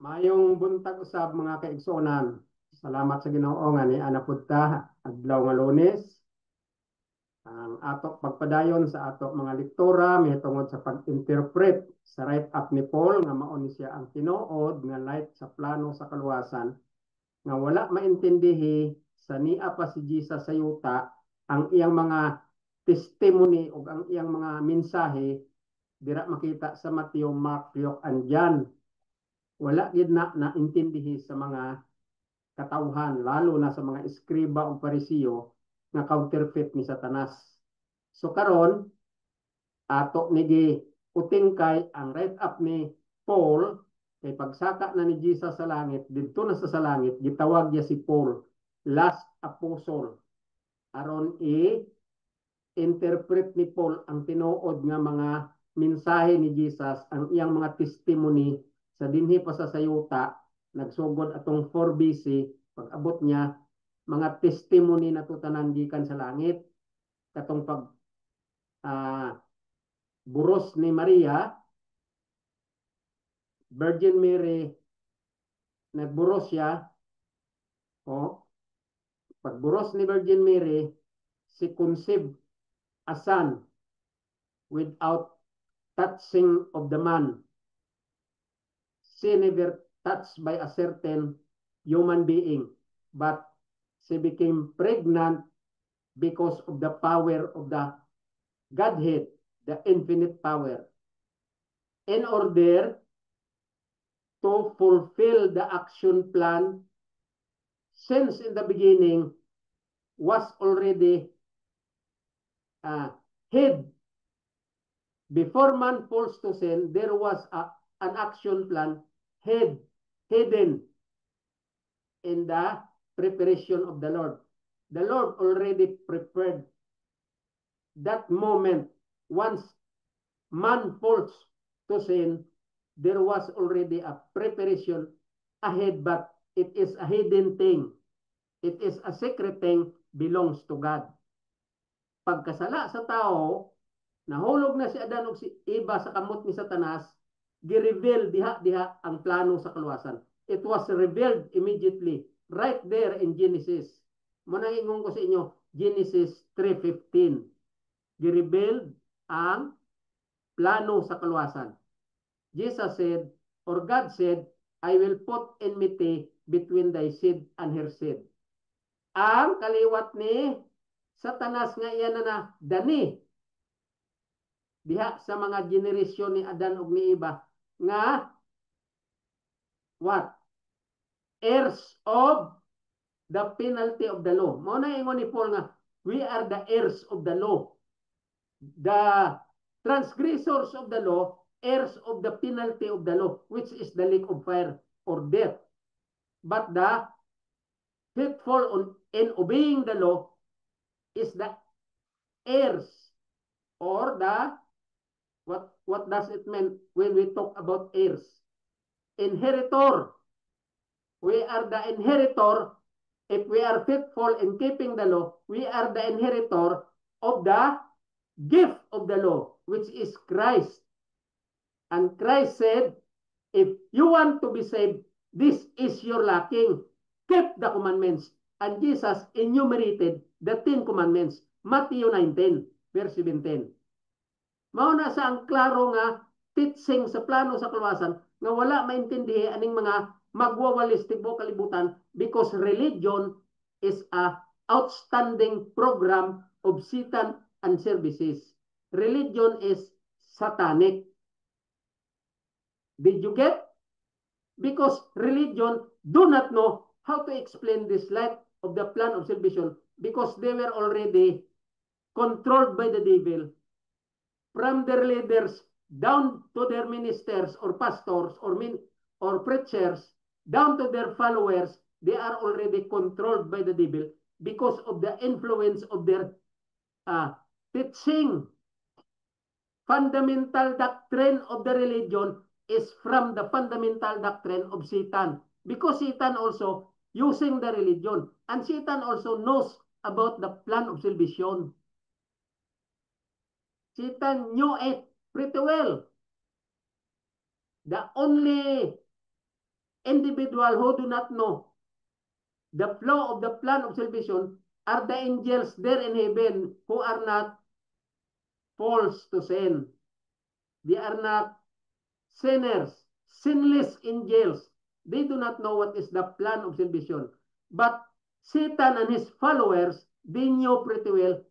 Mayong buntag usab mga kaigsuonan. Salamat sa Ginoo nga ni ana pud ta adlaw nga Lunes. Ang atok pagpadayon sa atok mga lektura mahitungod sa pag-interpret sa write-up ni Paul nga mao ni siya ang tinuod nga light sa plano sa kaluwasan nga wala maintindihi sa nia pa si Jesus sa yuta ang iyang mga testimony ug ang iyang mga mensahe dira makita sa Mateo, Mark, Luke, and John. Wala gid na intindihi sa mga katawhan lalo na sa mga eskriba o parisiyo nga counterfeit ni Satanas. So karon ato nigi uting kay ang write up ni Paul kay pagsaka na ni Jesus sa langit didto na sa langit gitawag niya si Paul last apostle aron interpret ni Paul ang tinuod nga mga mensahe ni Jesus ang iyang mga testimony sa dinhi pa sa sayuta nagsugod atong 4 BC pag-abot niya mga testimony na tutanan gikan sa langit katong pag uh, buros ni Maria, Virgin Mary nagburos siya o pagburos ni Virgin Mary si conceive a son without touching of the man. She never touched by a certain human being, but she became pregnant because of the power of the Godhead, the infinite power, in order to fulfill the action plan since in the beginning was already hid. Before man falls to sin, there was an action plan hidden in the preparation of the Lord. The Lord already prepared that moment. Once man falls to sin, there was already a preparation ahead, but it is a hidden thing. It is a secret thing, belongs to God. Pagkasala sa tao, nahulog na si Adan o si Eva sa kamot ni Satanas, gi-reveal diha ang plano sa kaluwasan. It was revealed immediately, right there in Genesis. Muna ingon ko sa inyo, Genesis 3:15. Gi-reveal ang plano sa kaluwasan. Jesus said, or God said, I will put enmity between thy seed and her seed. Ang kaliwat ni Satanas nga iyan na dani diha sa mga generasyon ni Adan ug ni Eva nga what? Heirs of the penalty of the law. Mao na ingon ni Paul nga we are the heirs of the law. The transgressors of the law, heirs of the penalty of the law, which is the lake of fire or death. But the faithful in obeying the law is the heirs or the what does it mean when we talk about heirs? Inheritor. We are the inheritor. If we are faithful in keeping the law, we are the inheritor of the gift of the law, which is Christ. And Christ said, if you want to be saved, this is your lacking. Keep the commandments. And Jesus enumerated the 10 commandments. Matthew 19, verse 17. Mauna sa ang klaro nga teaching sa plano sa kaluwasan nga wala maintindihi aning mga magwawalis tibo kalibutan because religion is a outstanding program of Satan and services. Religion is satanic. Did you get? Because religion do not know how to explain this light of the plan of salvation because they were already controlled by the devil from their leaders down to their ministers or pastors or preachers down to their followers. They are already controlled by the devil because of the influence of their teaching. Fundamental doctrine of the religion is from the fundamental doctrine of Satan because Satan also using the religion and Satan also knows about the plan of salvation. Satan knew it pretty well. The only individual who do not know the flow of the plan of salvation are the angels there in heaven who are not false to sin. They are not sinners, sinless angels. They do not know what is the plan of salvation. But Satan and his followers, they knew pretty well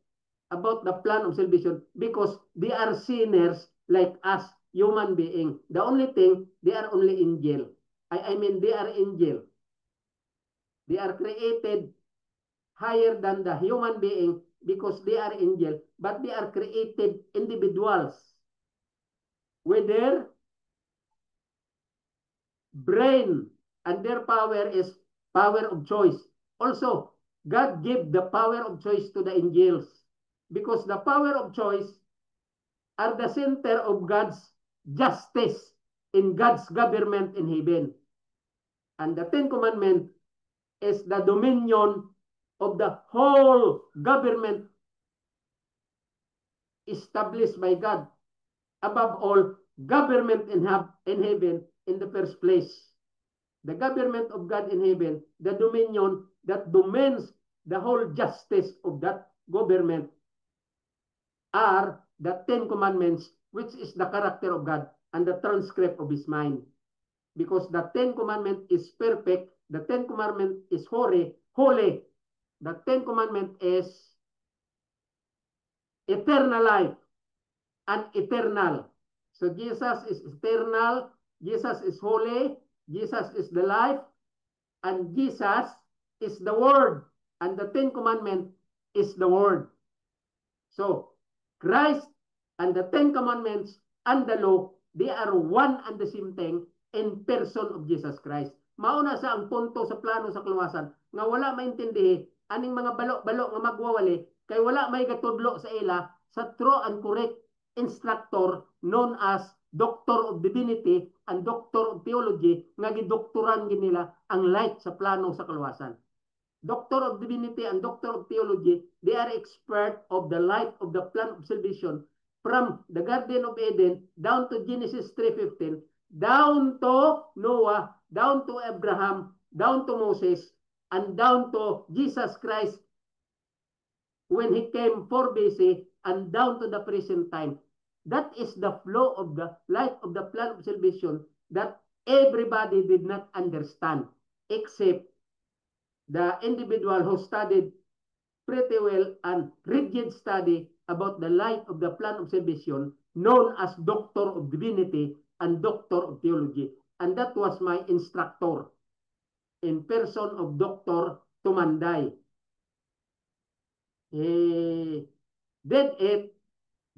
about the plan of salvation because they are sinners like us, human being. The only thing, they are only angel. I mean, they are angel. They are created higher than the human being because they are angel, but they are created individuals with their brain, and their power is power of choice. Also, God gave the power of choice to the angels because the power of choice are the center of God's justice in God's government in heaven. And the Ten Commandments is the dominion of the whole government established by God. Above all, government in heaven in the first place. The government of God in heaven, the dominion that domains the whole justice of that government are the Ten Commandments, which is the character of God and the transcript of his mind. Because the Ten Commandment is perfect, the Ten Commandment is holy. The Ten Commandment is eternal life and eternal. So Jesus is eternal, Jesus is holy, Jesus is the life, and Jesus is the Word, and the Ten Commandments is the Word. So, Christ and the Ten Commandments and the law, they are one and the same thing in person of Jesus Christ. Mauna sa ang punto sa plano sa kaluwasan nga wala maintindihi aning mga balo-balo nga magwawali kay wala may gatudlo sa ila sa true and correct instructor known as Doctor of Divinity and Doctor of Theology nga gidoktoran nila ang light sa plano sa kaluwasan. Doctor of Divinity and Doctor of Theology, they are expert of the light of the plan of salvation from the Garden of Eden down to Genesis 3:15, down to Noah, down to Abraham, down to Moses, and down to Jesus Christ when he came 4 BC and down to the present time. That is the flow of the light of the plan of salvation that everybody did not understand except the individual who studied pretty well and rigid study about the light of the plan of salvation known as Doctor of Divinity and Doctor of Theology. And that was my instructor in person of Dr. Tumanday. He did it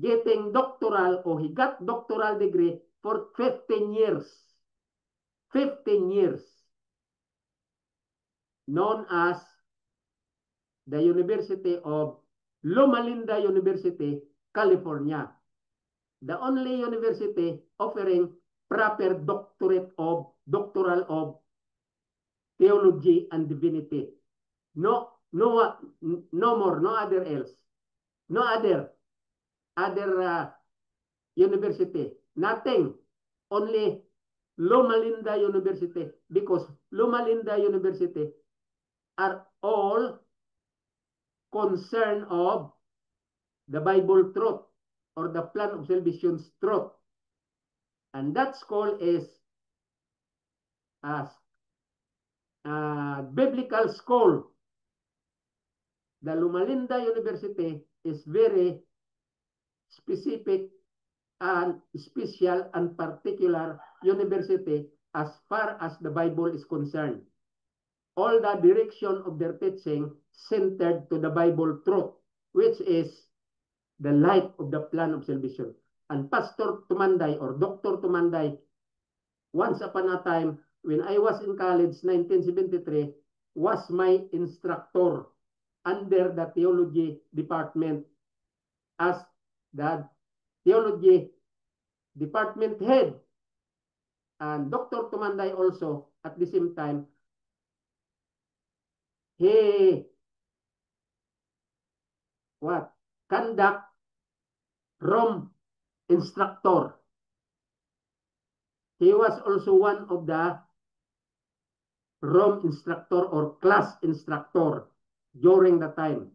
getting doctoral, or he got doctoral degree for 15 years. 15 years. Known as the University of Loma Linda University, California. The only university offering proper doctoral of theology and divinity. No more, no other else. No other university. Nothing. Only Loma Linda University, because Loma Linda University are all concerned of the Bible truth or the plan of salvation's truth. And that school is a biblical school. The Loma Linda University is very specific and special and particular university as far as the Bible is concerned. All the direction of their teaching centered to the Bible truth, which is the light of the plan of salvation. And Pastor Tumanday or Dr. Tumanday, once upon a time, when I was in college, 1973, was my instructor under the theology department as the theology department head. And Dr. Tumanday also, at the same time, he conduct Rome instructor. He was also one of the Rome instructor or class instructor during the time.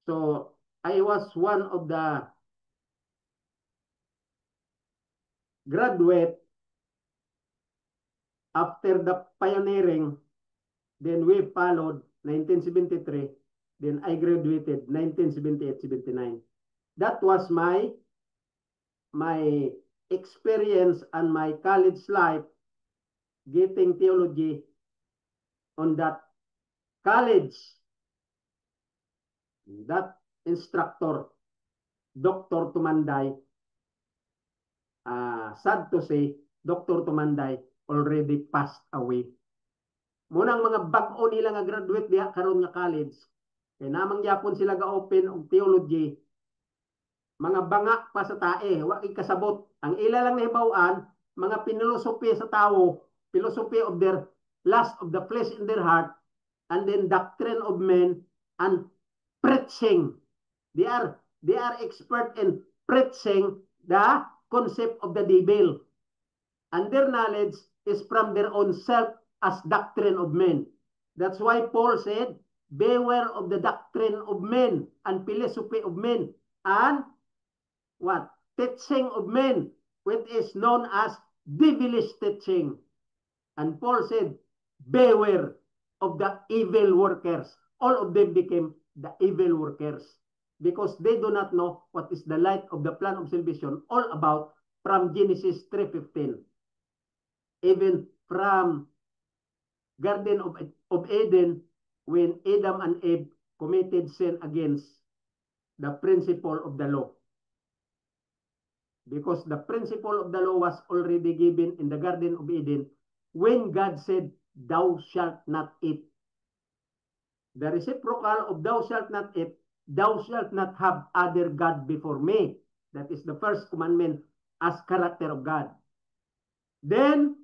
So I was one of the graduate after the pioneering. Then we followed 1973. Then I graduated 1978-79. That was my experience and my college life getting theology on that college. That instructor, Dr. Tumanday, sad to say, Dr. Tumanday already passed away. Munang mga bag-o nila nga graduate diha karon nga college. Kaya namang yapon sila ga-open og theology. Mga banga pa sa tae, wa kasabot. Ang ila lang nahibaw-an, mga pilosopi sa tao, philosophy of their lust of the flesh in their heart, and then doctrine of men and preaching. They are expert in preaching the concept of the devil. And their knowledge is from their own self as doctrine of men. That's why Paul said, beware of the doctrine of men and philosophy of men and what? Teaching of men, which is known as devilish teaching. And Paul said, beware of the evil workers. All of them became the evil workers because they do not know what is the light of the plan of salvation all about from Genesis 3:15. Even from Garden of Eden, when Adam and Eve committed sin against the principle of the law. Because the principle of the law was already given in the Garden of Eden when God said, thou shalt not eat. The reciprocal of thou shalt not eat, thou shalt not have other God before me. That is the first commandment as character of God. Then,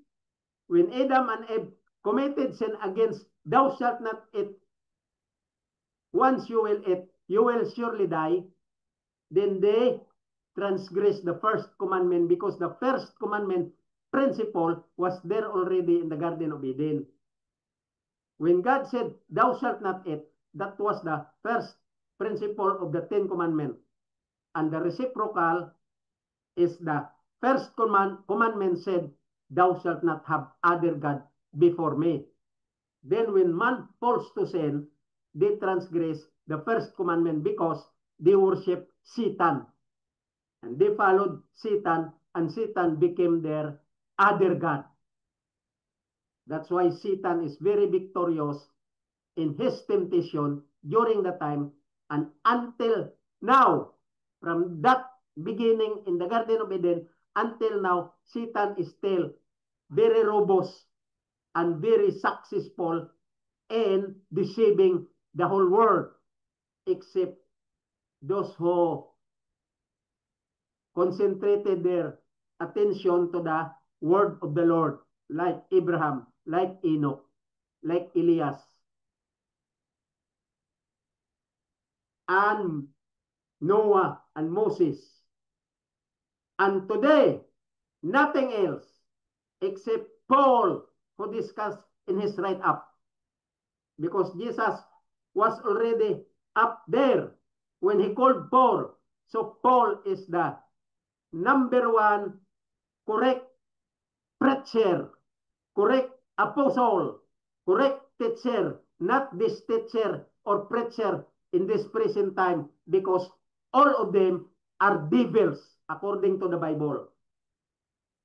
when Adam and Eve committed sin against thou shalt not eat, once you will eat, you will surely die. Then they transgress the first commandment because the first commandment principle was there already in the Garden of Eden. When God said, thou shalt not eat, that was the first principle of the 10 Commandments. And the reciprocal is the first commandment said, thou shalt not have other God before me. Then when man falls to sin, they transgress the first commandment because they worship Satan. And they followed Satan, and Satan became their other God. That's why Satan is very victorious in his temptation during the time and until now. From that beginning in the Garden of Eden until now, Satan is still very robust and very successful in deceiving the whole world, except those who concentrated their attention to the word of the Lord, like Abraham, like Enoch, like Elias, and Noah and Moses. And today, nothing else except Paul, who discussed in his write-up, because Jesus was already up there when he called Paul. So Paul is the number one correct preacher, correct apostle, correct teacher, not this teacher or preacher in this present time, because all of them are devils according to the Bible.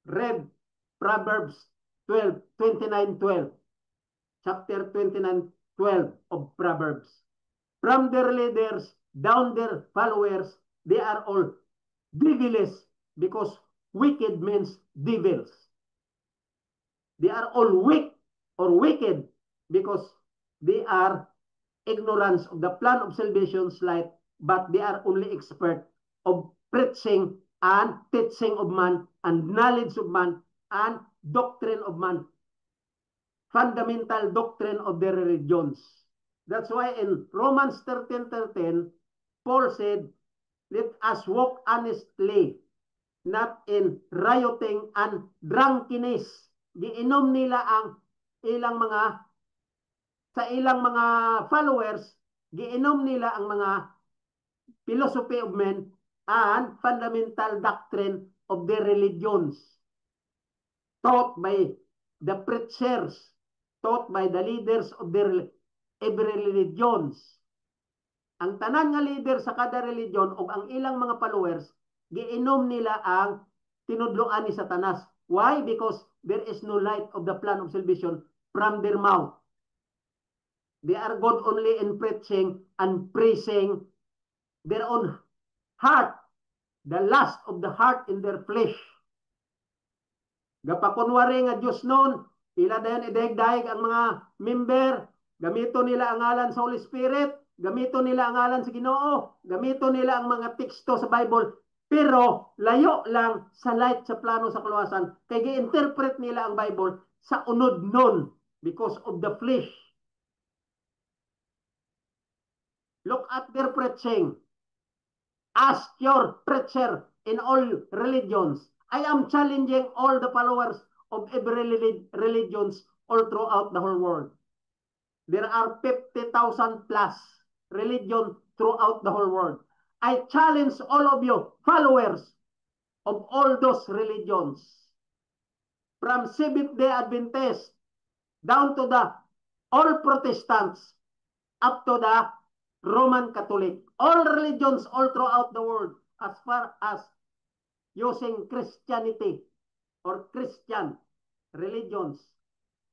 Read Proverbs 29:12, chapter 29:12 of Proverbs. From their leaders down their followers, they are all devilish, because wicked means devils. They are all weak or wicked because they are ignorance of the plan of salvation's light, but they are only expert of preaching and teaching of man and knowledge of man and doctrine of man, fundamental doctrine of their religions. That's why in Romans 13:13, Paul said, let us walk honestly, not in rioting and drunkenness. Giinom nila ang ilang mga sa ilang mga followers, giinom nila ang mga philosophy of men and fundamental doctrine of their religions taught by the preachers, taught by the leaders of their every religions. Ang tanan nga leader sa kada religion o ang ilang mga followers, giinom nila ang tinudloan ni Satanas. Why? Because there is no light of the plan of salvation from their mouth. They are good only in preaching and praising their own heart, the lust of the heart in their flesh. Gapakunwari nga Diyos noon, ila dayon idayeg-dayeg ang mga member, gamito nila ang ngalan sa Holy Spirit, gamito nila ang ngalan sa Ginoo, gamito nila ang mga teksto sa Bible, pero layo lang sa light sa plano sa kaluwasan, kay gi-interpret nila ang Bible sa unod nun because of the flesh. Look at their preaching. Ask your preacher in all religions. I am challenging all the followers of every religions all throughout the whole world. There are 50,000 plus religion throughout the whole world. I challenge all of you, followers of all those religions, from Seventh-day Adventists down to the all Protestants up to the Roman Catholic. All religions all throughout the world as far as using Christianity or Christian religions.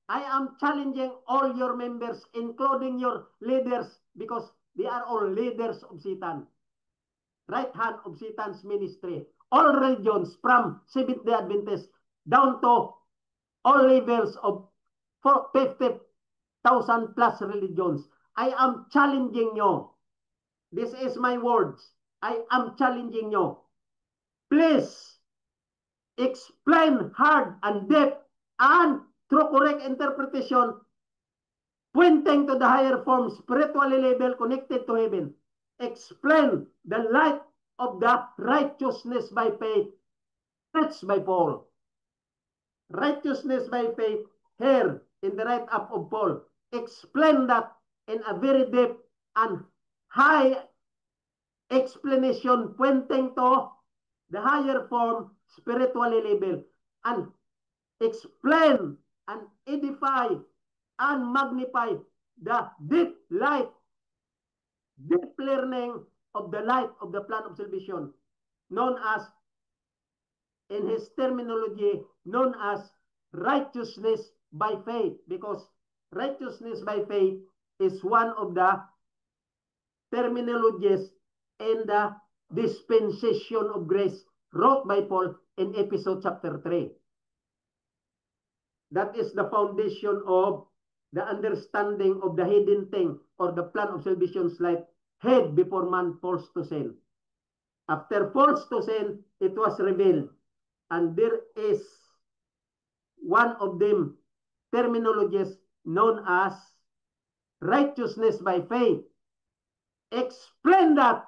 I am challenging all your members, including your leaders, because they are all leaders of Satan. Right hand of Satan's ministry. All religions from Seventh-day Adventists down to all levels of 50,000 plus religions. I am challenging you. This is my words. I am challenging you. Please explain hard and deep and through correct interpretation, pointing to the higher form, spiritually level connected to heaven. Explain the light of the righteousness by faith, preached by Paul. Righteousness by faith here in the right up of Paul. Explain that in a very deep and high explanation pointing to the higher form, spiritually level, and explain and edify and magnify the deep light, deep learning of the light of the plan of salvation, known as, in his terminology, known as righteousness by faith, because righteousness by faith is one of the terminologies in the dispensation of grace wrote by Paul in Ephesians chapter 3. That is the foundation of the understanding of the hidden thing or the plan of salvation's light hid before man falls to sin. After falls to sin, it was revealed. And there is one of them terminologies known as righteousness by faith. Explain that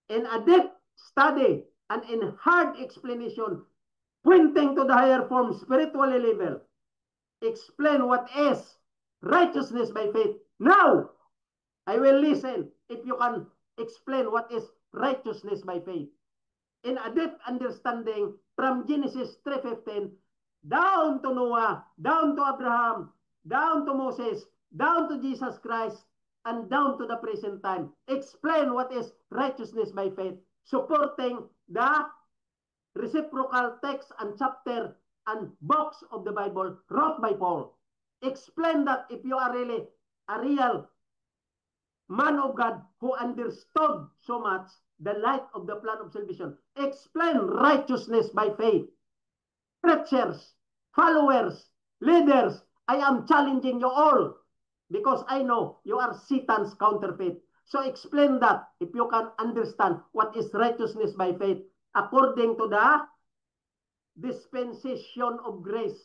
in a deep study and in hard explanation, pointing to the higher form, spiritually level. Explain what is righteousness by faith. Now, I will listen if you can explain what is righteousness by faith. In a deep understanding from Genesis 3:15 down to Noah, down to Abraham, down to Moses, down to Jesus Christ, and down to the present time. Explain what is righteousness by faith, supporting the reciprocal text and chapter and books of the Bible wrote by Paul. Explain that if you are really a real man of God who understood so much the light of the plan of salvation. Explain righteousness by faith. Preachers, followers, leaders, I am challenging you all because I know you are Satan's counterfeit. So explain that if you can understand what is righteousness by faith according to the dispensation of grace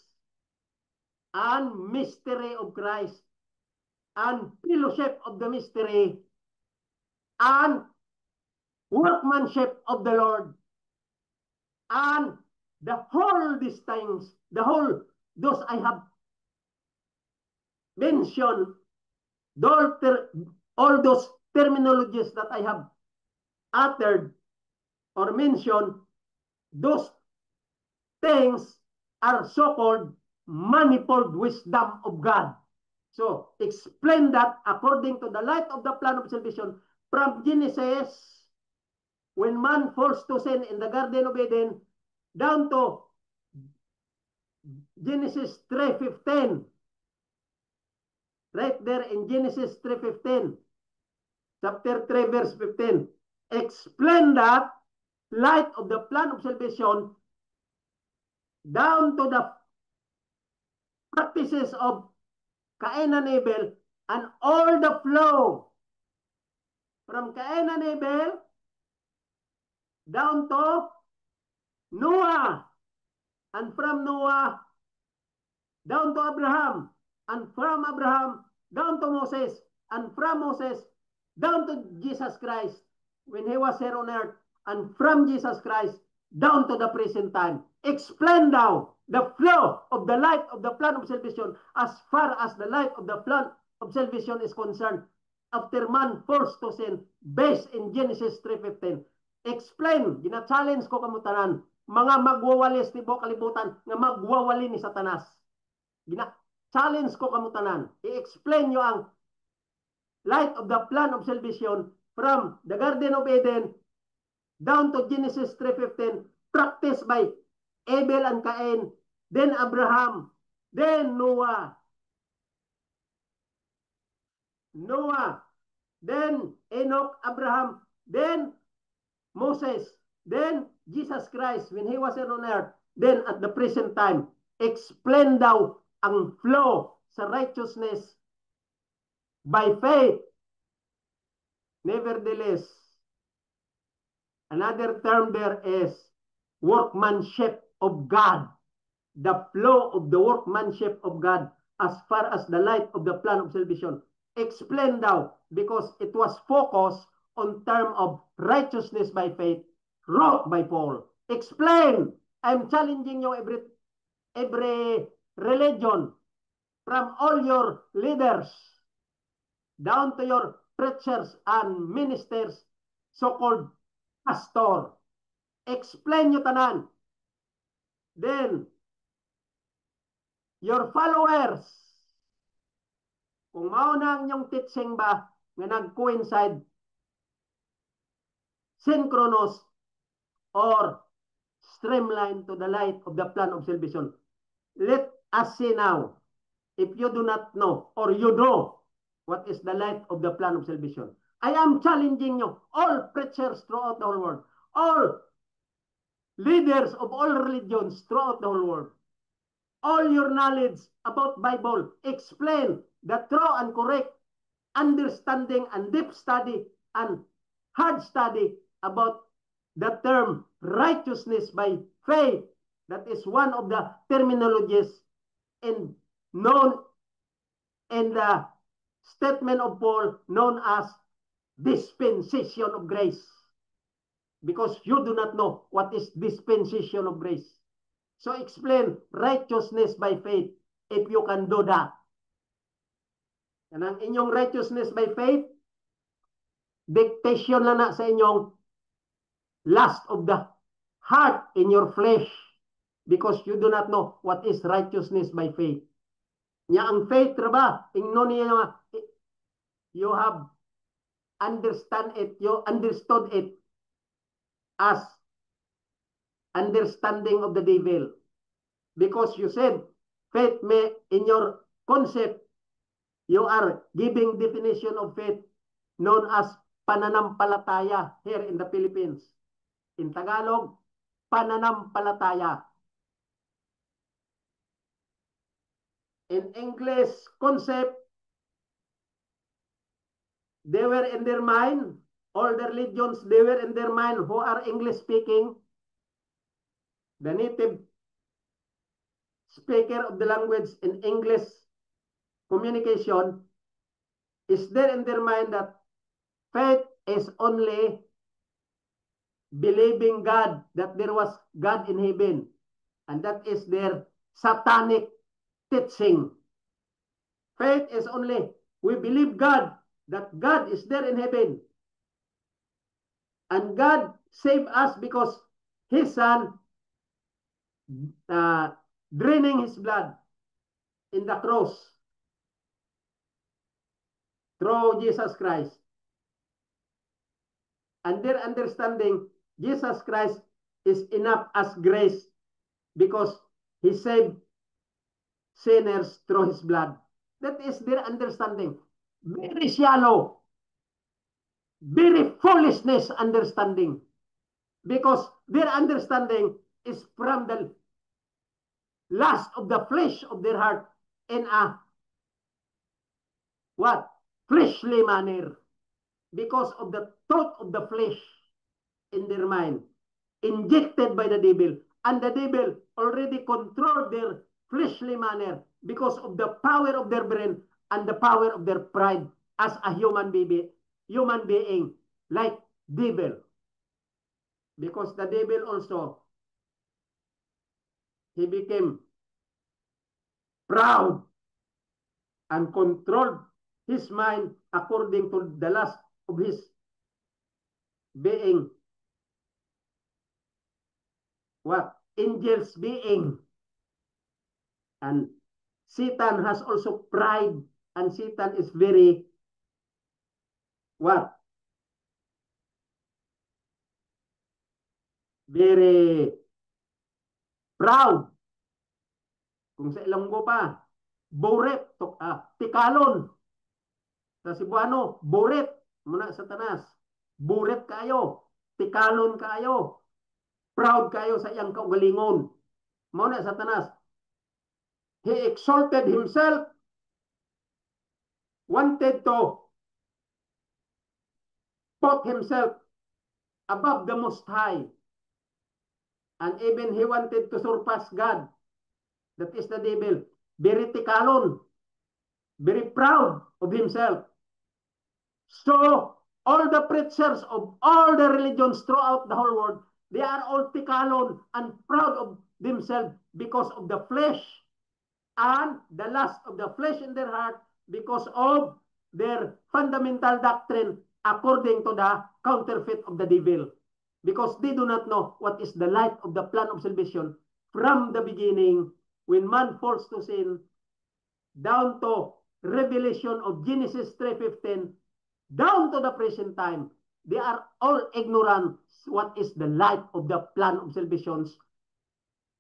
and mystery of Christ and fellowship of the mystery and workmanship of the Lord and the whole these things, the whole those I have mention all those terminologies that I have uttered or mentioned, those things are so-called manifold wisdom of God. So, explain that according to the light of the plan of salvation from Genesis, when man forced to sin in the Garden of Eden, down to Genesis 3:15. Right there in Genesis 3:15. Chapter 3, verse 15. Explain that light of the plan of salvation down to the practices of Cain and Abel and all the flow from Cain and Abel down to Noah, and from Noah down to Abraham, and from Abraham down to Moses, and from Moses down to Jesus Christ when he was here on earth, and from Jesus Christ down to the present time. Explain thou the flow of the light of the plan of salvation as far as the light of the plan of salvation is concerned after man forced to sin based in Genesis 3:15. Explain, gina-challenge ko kamutanan, mga magwawalis ni Bo kalibutan nga magwawali ni Satanas. Gina-challenge ko kamutanan. I-explain nyo ang light of the plan of salvation from the Garden of Eden down to Genesis 3:15, practiced by Abel and Cain, then Abraham, then Noah, then Enoch, Abraham, then Moses, then Jesus Christ when he was here on earth, then at the present time. Explain daw ang flow sa righteousness by faith. Nevertheless, another term there is workmanship of God. The flow of the workmanship of God as far as the light of the plan of salvation. Explain daw because it was focused on term of righteousness by faith wrote by Paul. Explain. I'm challenging you every religion from all your leaders down to your preachers and ministers, so-called pastor. Explain nyo tanan. Then, your followers, kung mao na ang inyong teaching ba nga nag-coincide, synchronous, or streamline to the light of the plan of salvation. Let us see now, if you do not know, or you know, what is the light of the plan of salvation. I am challenging you, all preachers throughout the whole world, all leaders of all religions throughout the whole world, all your knowledge about Bible, explain the true and correct understanding and deep study and hard study about the term righteousness by faith. That is one of the terminologies in known in the statement of Paul known as dispensation of grace. Because you do not know what is dispensation of grace. So explain righteousness by faith if you can do that. Yan ang inyong righteousness by faith, dictation lang na sa inyong lust of the heart in your flesh because you do not know what is righteousness by faith. Nya ang faith ba, ingnon niya you have understood it as understanding of the devil. Because you said, faith may, in your concept, you are giving definition of faith known as pananampalataya here in the Philippines. In Tagalog, pananampalataya. In English concept, they were in their mind, all the religions, they were in their mind who are English speaking, the native speaker of the language in English communication, is there in their mind that faith is only believing God, that there was God in heaven. And that is their satanic teaching. Faith is only, we believe God, that God is there in heaven. And God saved us because His Son draining His blood in the cross through Jesus Christ. And their understanding, Jesus Christ is enough as grace because He saved sinners through His blood. That is their understanding. Very shallow, very foolishness understanding. Because their understanding is from the lust of the flesh of their heart in a what? Fleshly manner. Because of the thought of the flesh in their mind, injected by the devil. And the devil already controlled their fleshly manner because of the power of their brain and the power of their pride as a human being like devil. Because the devil also, he became proud and controlled his mind according to the lust of his being. What? Angels being. And Satan has also pride, and Satan is very what? Very proud. Kung sa Ilonggo pa, buret, tikalon. Sa Cebuano, buret. Muna Satanas, buret kayo, tikalon kayo, proud kayo sa iyang kaugalingon. Muna Satanas, he exalted himself, wanted to put himself above the Most High. And even he wanted to surpass God. That is the devil. Very tikalon. Very proud of himself. So, all the preachers of all the religions throughout the whole world, they are all tikalon and proud of themselves because of the flesh and the lust of the flesh in their heart because of their fundamental doctrine according to the counterfeit of the devil. Because they do not know what is the light of the plan of salvation from the beginning when man falls to sin down to revelation of Genesis 3:15 down to the present time. They are all ignorant what is the light of the plan of salvation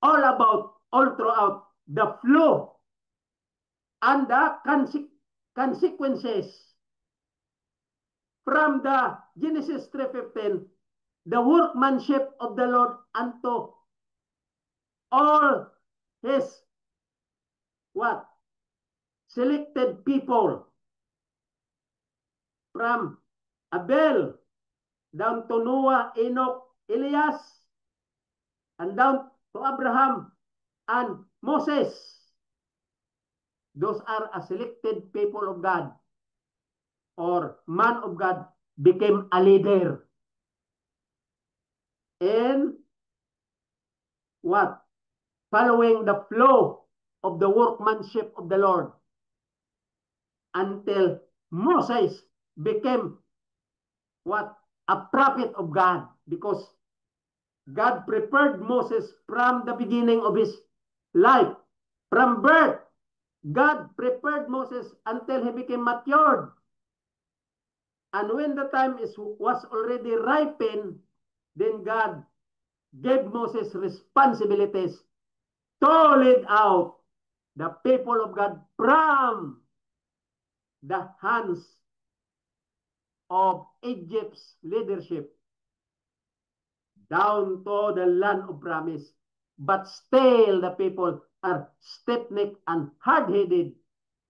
all about, all throughout the flow and the consequences from the Genesis 3:15, the workmanship of the Lord unto all his what? Selected people from Abel down to Noah, Enoch, Elias, and down to Abraham and Moses. Those are a selected people of God or man of God became a leader. And what? Following the flow of the workmanship of the Lord until Moses became what? A prophet of God, because God prepared Moses from the beginning of his life. From birth, God prepared Moses until he became matured. And when the time was already ripened, then God gave Moses responsibilities to lead out the people of God from the hands of Egypt's leadership down to the land of promise. But still the people are stiff-necked and hard-headed.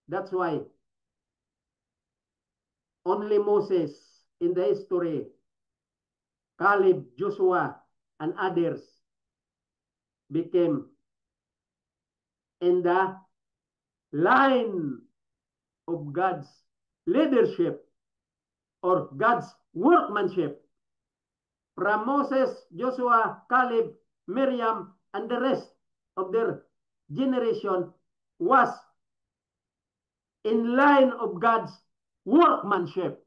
That's why only Moses in the history, Caleb, Joshua, and others became in the line of God's leadership or God's workmanship. From Moses, Joshua, Caleb, Miriam, and the rest of their generation was in line of God's workmanship.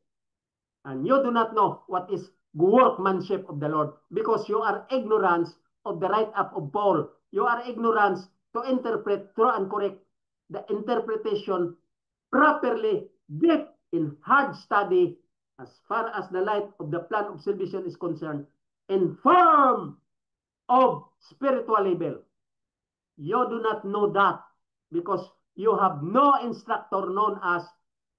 And you do not know what is workmanship of the Lord because you are ignorant of the write-up of Paul. You are ignorant to interpret true and correct the interpretation properly, deep in hard study as far as the light of the plan of salvation is concerned, in form of spiritual level. You do not know that because you have no instructor known as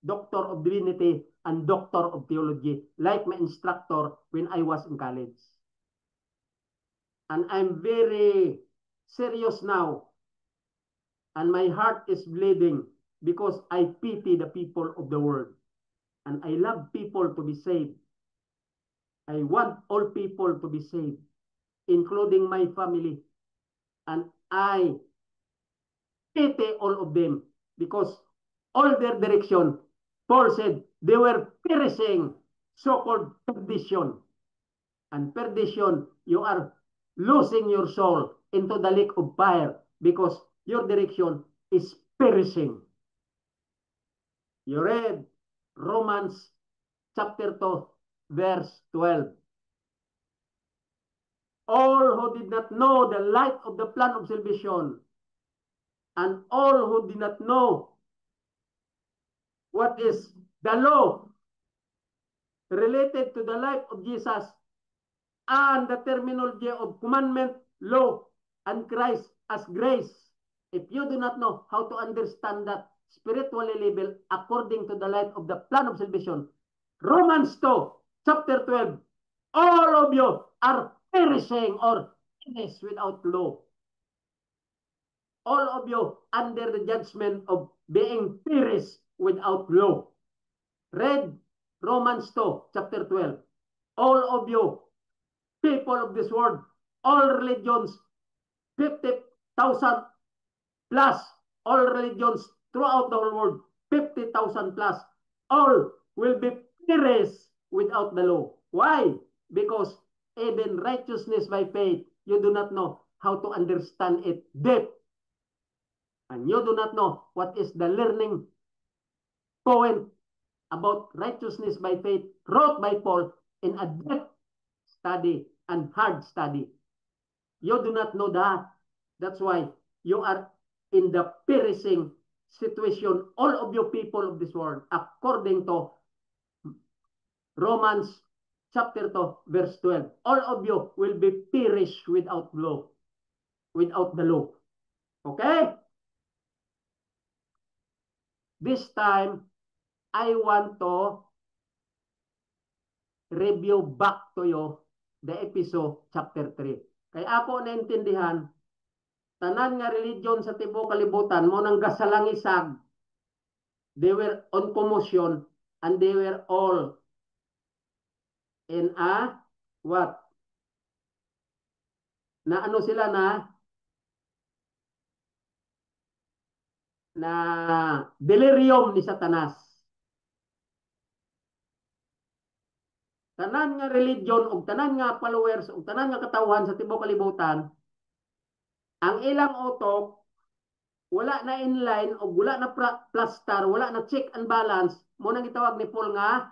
Doctor of Divinity and Doctor of Theology, like my instructor when I was in college. And I'm very serious now. And my heart is bleeding because I pity the people of the world. And I love people to be saved. I want all people to be saved, including my family. And I pity all of them because all their direction, Paul said, they were perishing, so-called perdition. And perdition, you are losing your soul into the lake of fire because your direction is perishing. You read Romans chapter 2, verse 12. All who did not know the light of the plan of salvation, and all who did not know what is the law related to the life of Jesus and the terminology of commandment, law, and Christ as grace. If you do not know how to understand that spiritually level according to the light of the plan of salvation, Romans 2, chapter 12, all of you are perishing or finished without law. All of you under the judgment of being perished without law. Read Romans 2, chapter 12. All of you, people of this world, all religions, 50,000 plus, all religions throughout the whole world, 50,000 plus, all will be perished without the law. Why? Because even righteousness by faith, you do not know how to understand it deep. And you do not know what is the learning point about righteousness by faith wrote by Paul in a deep study and hard study. You do not know that. That's why you are in the perishing situation, all of you people of this world, according to Romans chapter 2, verse 12. All of you will be perished without law, without the law. Okay? This time, I want to review back to you the episode chapter 3. Kaya ako naintindihan, tanan nga religion sa tibuok kalibutan mo nang gasalangisag, they were on commotion and they were all in a what? Na ano sila na delirium ni Satanas. Tanan nga religion o tanan nga followers o tanan nga katawhan sa tibuok kalibutan, ang ilang utok wala na inline o wala na plaster, wala na check and balance, mo nang gitawag ni Paul nga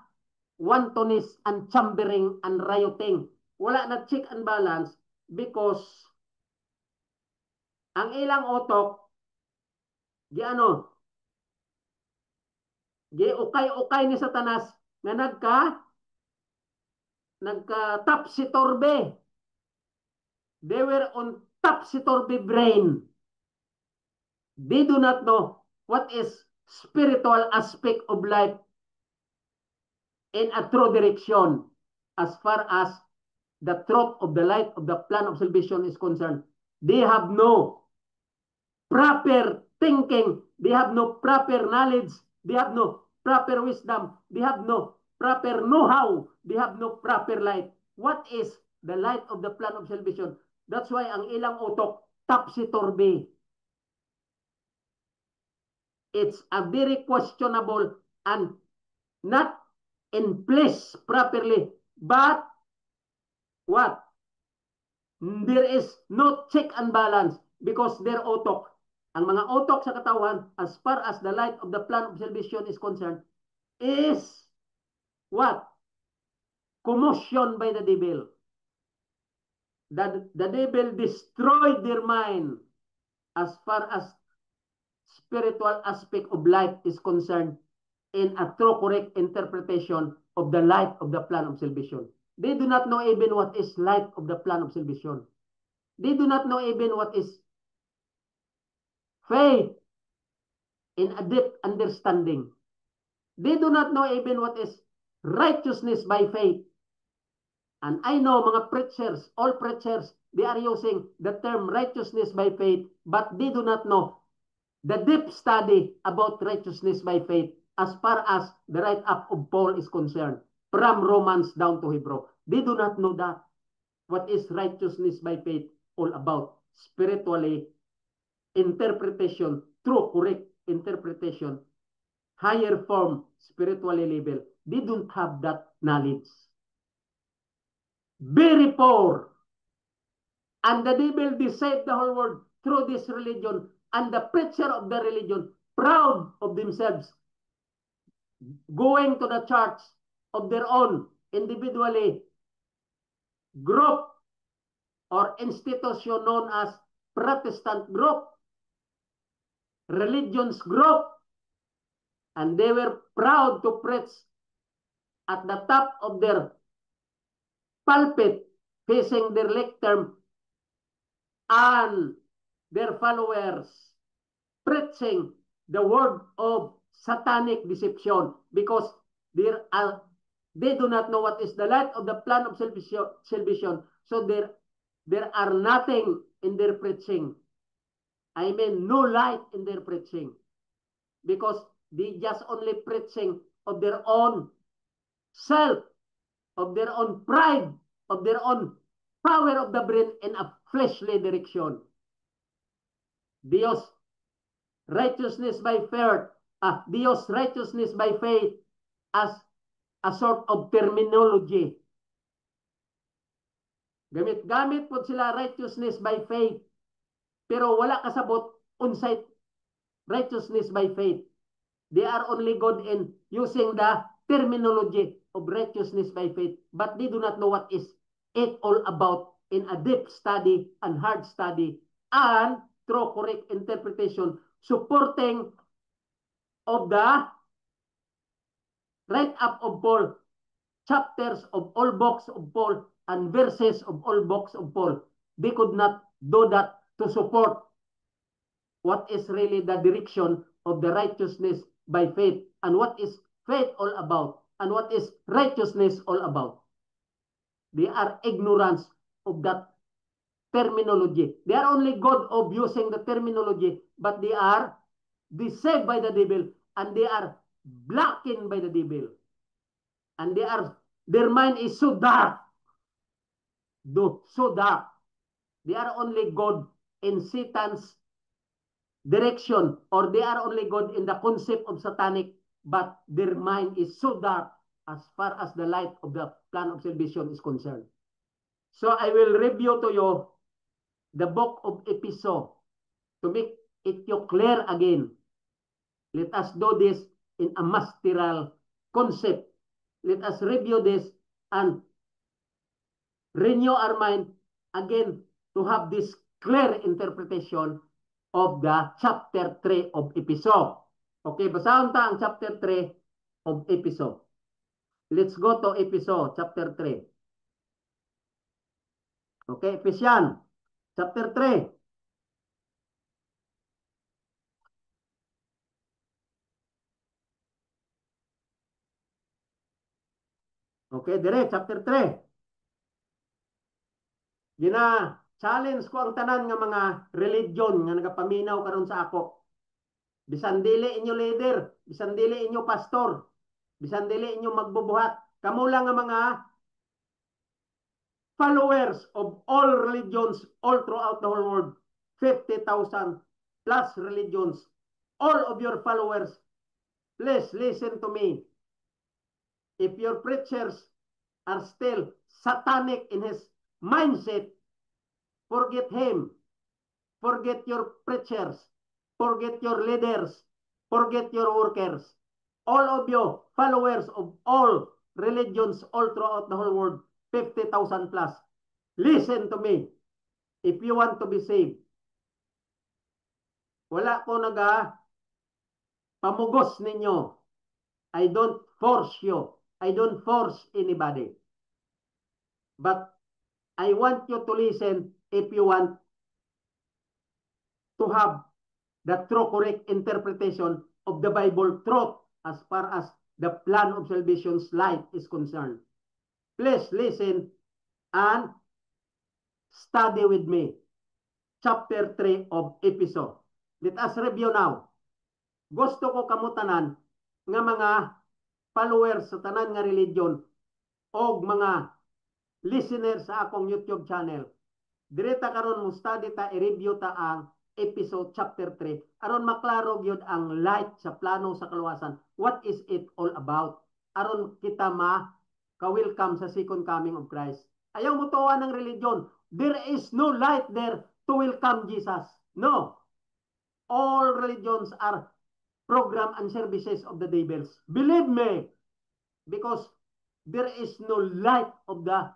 wantoness and chambering and rioting. Wala na check and balance because ang ilang utok gi ano gi ukay-ukay ni Satanas nga nagka topsy-turvy. They were on topsy-turvy brain. They do not know what is spiritual aspect of life in a true direction as far as the truth of the light of the plan of salvation is concerned. They have no proper thinking. They have no proper knowledge. They have no proper wisdom. They have no proper know-how. They have no proper light. What is the light of the plan of salvation? That's why ang ilang utok topsy-turvy. It's a very questionable and not in place properly. But what? There is no check and balance because their utok ang mga utok sa katawan, as far as the light of the plan of salvation is concerned, is what? Commotion by the devil. The devil destroyed their mind as far as spiritual aspect of life is concerned in a true correct interpretation of the light of the plan of salvation. They do not know even what is light of the plan of salvation. They do not know even what is faith in a deep understanding. They do not know even what is righteousness by faith. And I know mga preachers, all preachers, they are using the term righteousness by faith, but they do not know the deep study about righteousness by faith as far as the write-up of Paul is concerned, from Romans down to Hebrew. They do not know that. What is righteousness by faith all about? Spiritually, interpretation, true, correct interpretation, higher form, spiritually level. They don't have that knowledge. Very poor. And the devil deceived the whole world through this religion, and the preacher of the religion, proud of themselves, going to the church of their own, individually, group or institution known as Protestant group, religions group, and they were proud to preach at the top of their pulpit, facing their lectern, and their followers preaching the word of satanic deception, because they do not know what is the light of the plan of salvation. So there are nothing in their preaching. I mean, no light in their preaching, because they just only preaching of their own self, of their own pride, of their own power of the brain in a fleshly direction. Dios righteousness by faith, Dios righteousness by faith as a sort of terminology. Gamit-gamit po sila righteousness by faith, pero wala kasabot unsay righteousness by faith. They are only good in using the terminology of righteousness by faith, but they do not know what is it all about in a deep study and hard study and through correct interpretation, supporting of the write-up of Paul, chapters of all books of Paul, and verses of all books of Paul. They could not do that to support what is really the direction of the righteousness by faith, and what is faith all about, and what is righteousness all about. They are ignorant of that terminology. They are only good of using the terminology, but they are deceived by the devil, and they are blackened by the devil. And their mind is so dark. So dark. They are only good in Satan's direction, or they are only good in the concept of satanic, but their mind is so dark as far as the light of the plan of salvation is concerned. So I will review to you the book of Ephesus to make it you clear again. Let us do this in a masteral concept. Let us review this and renew our mind again to have this clear interpretation of the chapter 3 of Ephesus. Okay, basahon ta ang chapter 3 of Ephesus. Let's go to Ephesus chapter 3. Okay, Ephesians chapter 3. Okay, dire, chapter 3. Gina-challenge ko ang tanan nga mga religion nga nagapaminaw karon sa ako. Bisan dili inyo leader, bisan dili inyo pastor, bisan dili inyo magbubuhat. Kamo lang nga mga followers of all religions all throughout the whole world. 50,000 plus religions. All of your followers, please listen to me. If your preachers are still satanic in his mindset, forget him. Forget your preachers. forget your leaders, forget your workers. All of you, followers of all religions all throughout the whole world, 50,000 plus. Listen to me. If you want to be saved, wala ko pamugos ninyo. I don't force you. I don't force anybody. But I want you to listen if you want to have the true correct interpretation of the Bible truth as far as the plan of salvation's light is concerned. Please listen and study with me. Chapter 3 of Episode. Let us review now. Gusto ko kamutanan nga mga followers sa tanan nga religion o mga listeners sa akong YouTube channel. Direta karon mo study ta, i-review ta ang episode chapter 3 aron maklaro gyud ang light sa plano sa kaluwasan. What is it all about? Aron kita ka-welcome sa second coming of Christ. Ayaw mo tuwa ng religion. There is no light there to welcome Jesus. No. All religions are program and services of the devils. Believe me, because there is no light of the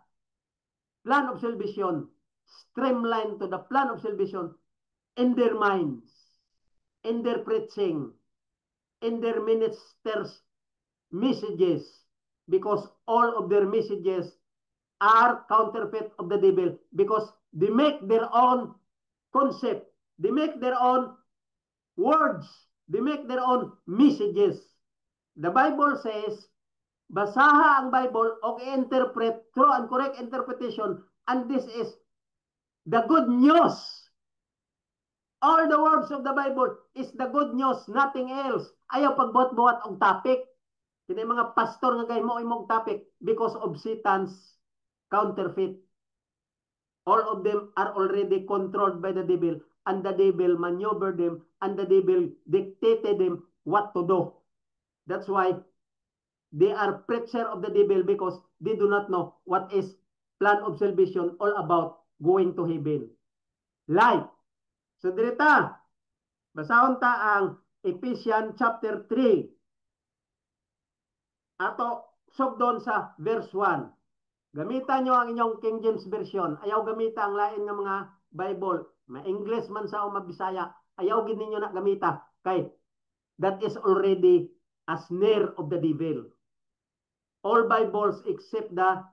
plan of salvation, streamlined to the plan of salvation in their minds, in their preaching, in their ministers' messages, because all of their messages are counterfeit of the devil, because they make their own concept, they make their own words, they make their own messages. The Bible says, basaha ang Bible o i-interpret through and correct interpretation, and this is the good news. All the words of the Bible is the good news, nothing else. Ayaw pagbuhat-buhat og topic. Kini mga pastor nga gay mo imong topic because of Satan's counterfeit. All of them are already controlled by the devil, and the devil maneuvered them, and the devil dictated them what to do. That's why they are preacher of the devil, because they do not know what is plan of salvation all about, going to heaven. Light. So direta, basahon ta ang Ephesians chapter 3. Ato sugdon sa verse 1. Gamitan nyo ang inyong King James Version. Ayaw gamita ang lain ng mga Bible. Ma-English man sa o mabisaya. Ayaw gid ninyo na gamita. Kay that is already a snare of the devil. All Bibles except the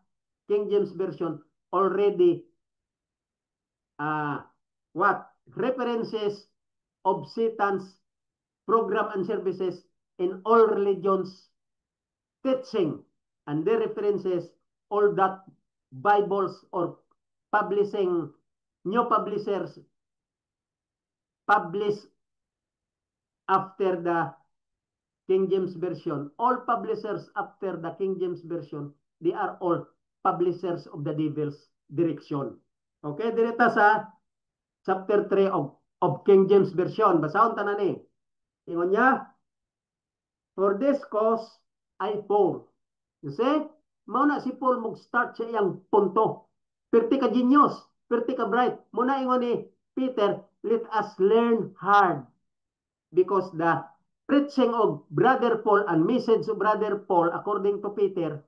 King James Version already references of Satan's program and services in all religions teaching, and their references all that Bibles or publishing, new publishers publish after the King James Version. All publishers after the King James Version, they are all publishers of the devil's direction. Okay, direta sa chapter 3 of King James Version. Basahon tanan ni. Ingon niya, for this cause I Paul. You see? Mao na si Paul mag-start sa iyang punto. Perti ka genius, perti ka bright. Muna ingon ni Peter, let us learn hard, because the preaching of Brother Paul and message of Brother Paul, according to Peter,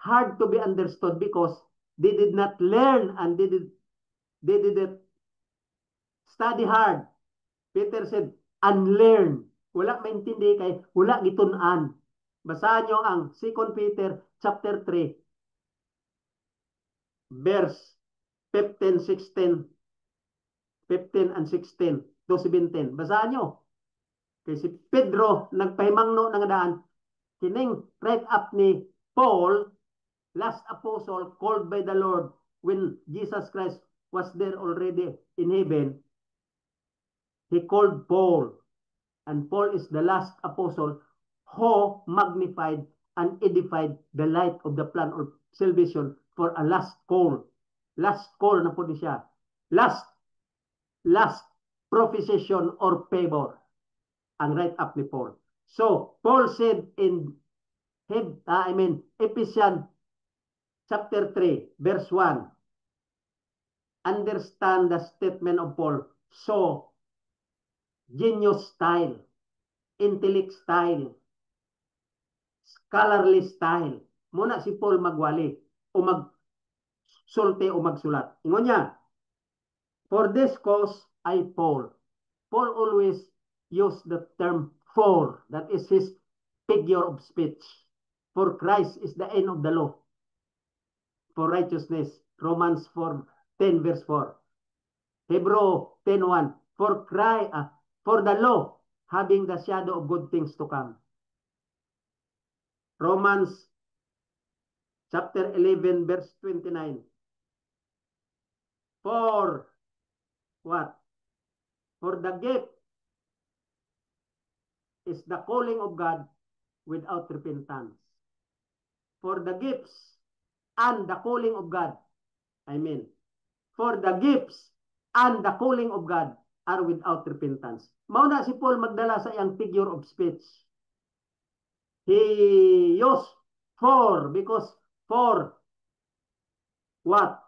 hard to be understood because they did not learn and they didn't study hard. Peter said, unlearn. Wala maintindi kay wala gitun-an. Basahan nyo ang 2 Peter chapter 3 verse 15, 16, 15 and 16 to 17. Basahan nyo. Kay si Pedro nagpahimangno ng daan, kining write up ni Paul, last apostle called by the Lord when Jesus Christ was there already in heaven. He called Paul, and Paul is the last apostle who magnified and edified the light of the plan of salvation for a last call. Last call na po siya. Last proposition or favor ang write up ni Paul. So, Paul said in Ephesians chapter 3, verse 1, understand the statement of Paul. So, genius style, intellect style, scholarly style. Muna si Paul magwali o magsulti o magsulat. Ingon niya, for this cause I Paul. Paul always use the term for. That is his figure of speech. For Christ is the end of the law for righteousness. Romans 4:10 verse 4. Hebrew 10:1. For the law having the shadow of good things to come. Romans chapter 11 verse 29. For what? For the gift is the calling of God without repentance. For the gifts and the calling of God, I mean, for the gifts and the calling of God are without repentance. Mauna si Paul magdala sa iyang figure of speech. He used for because for what?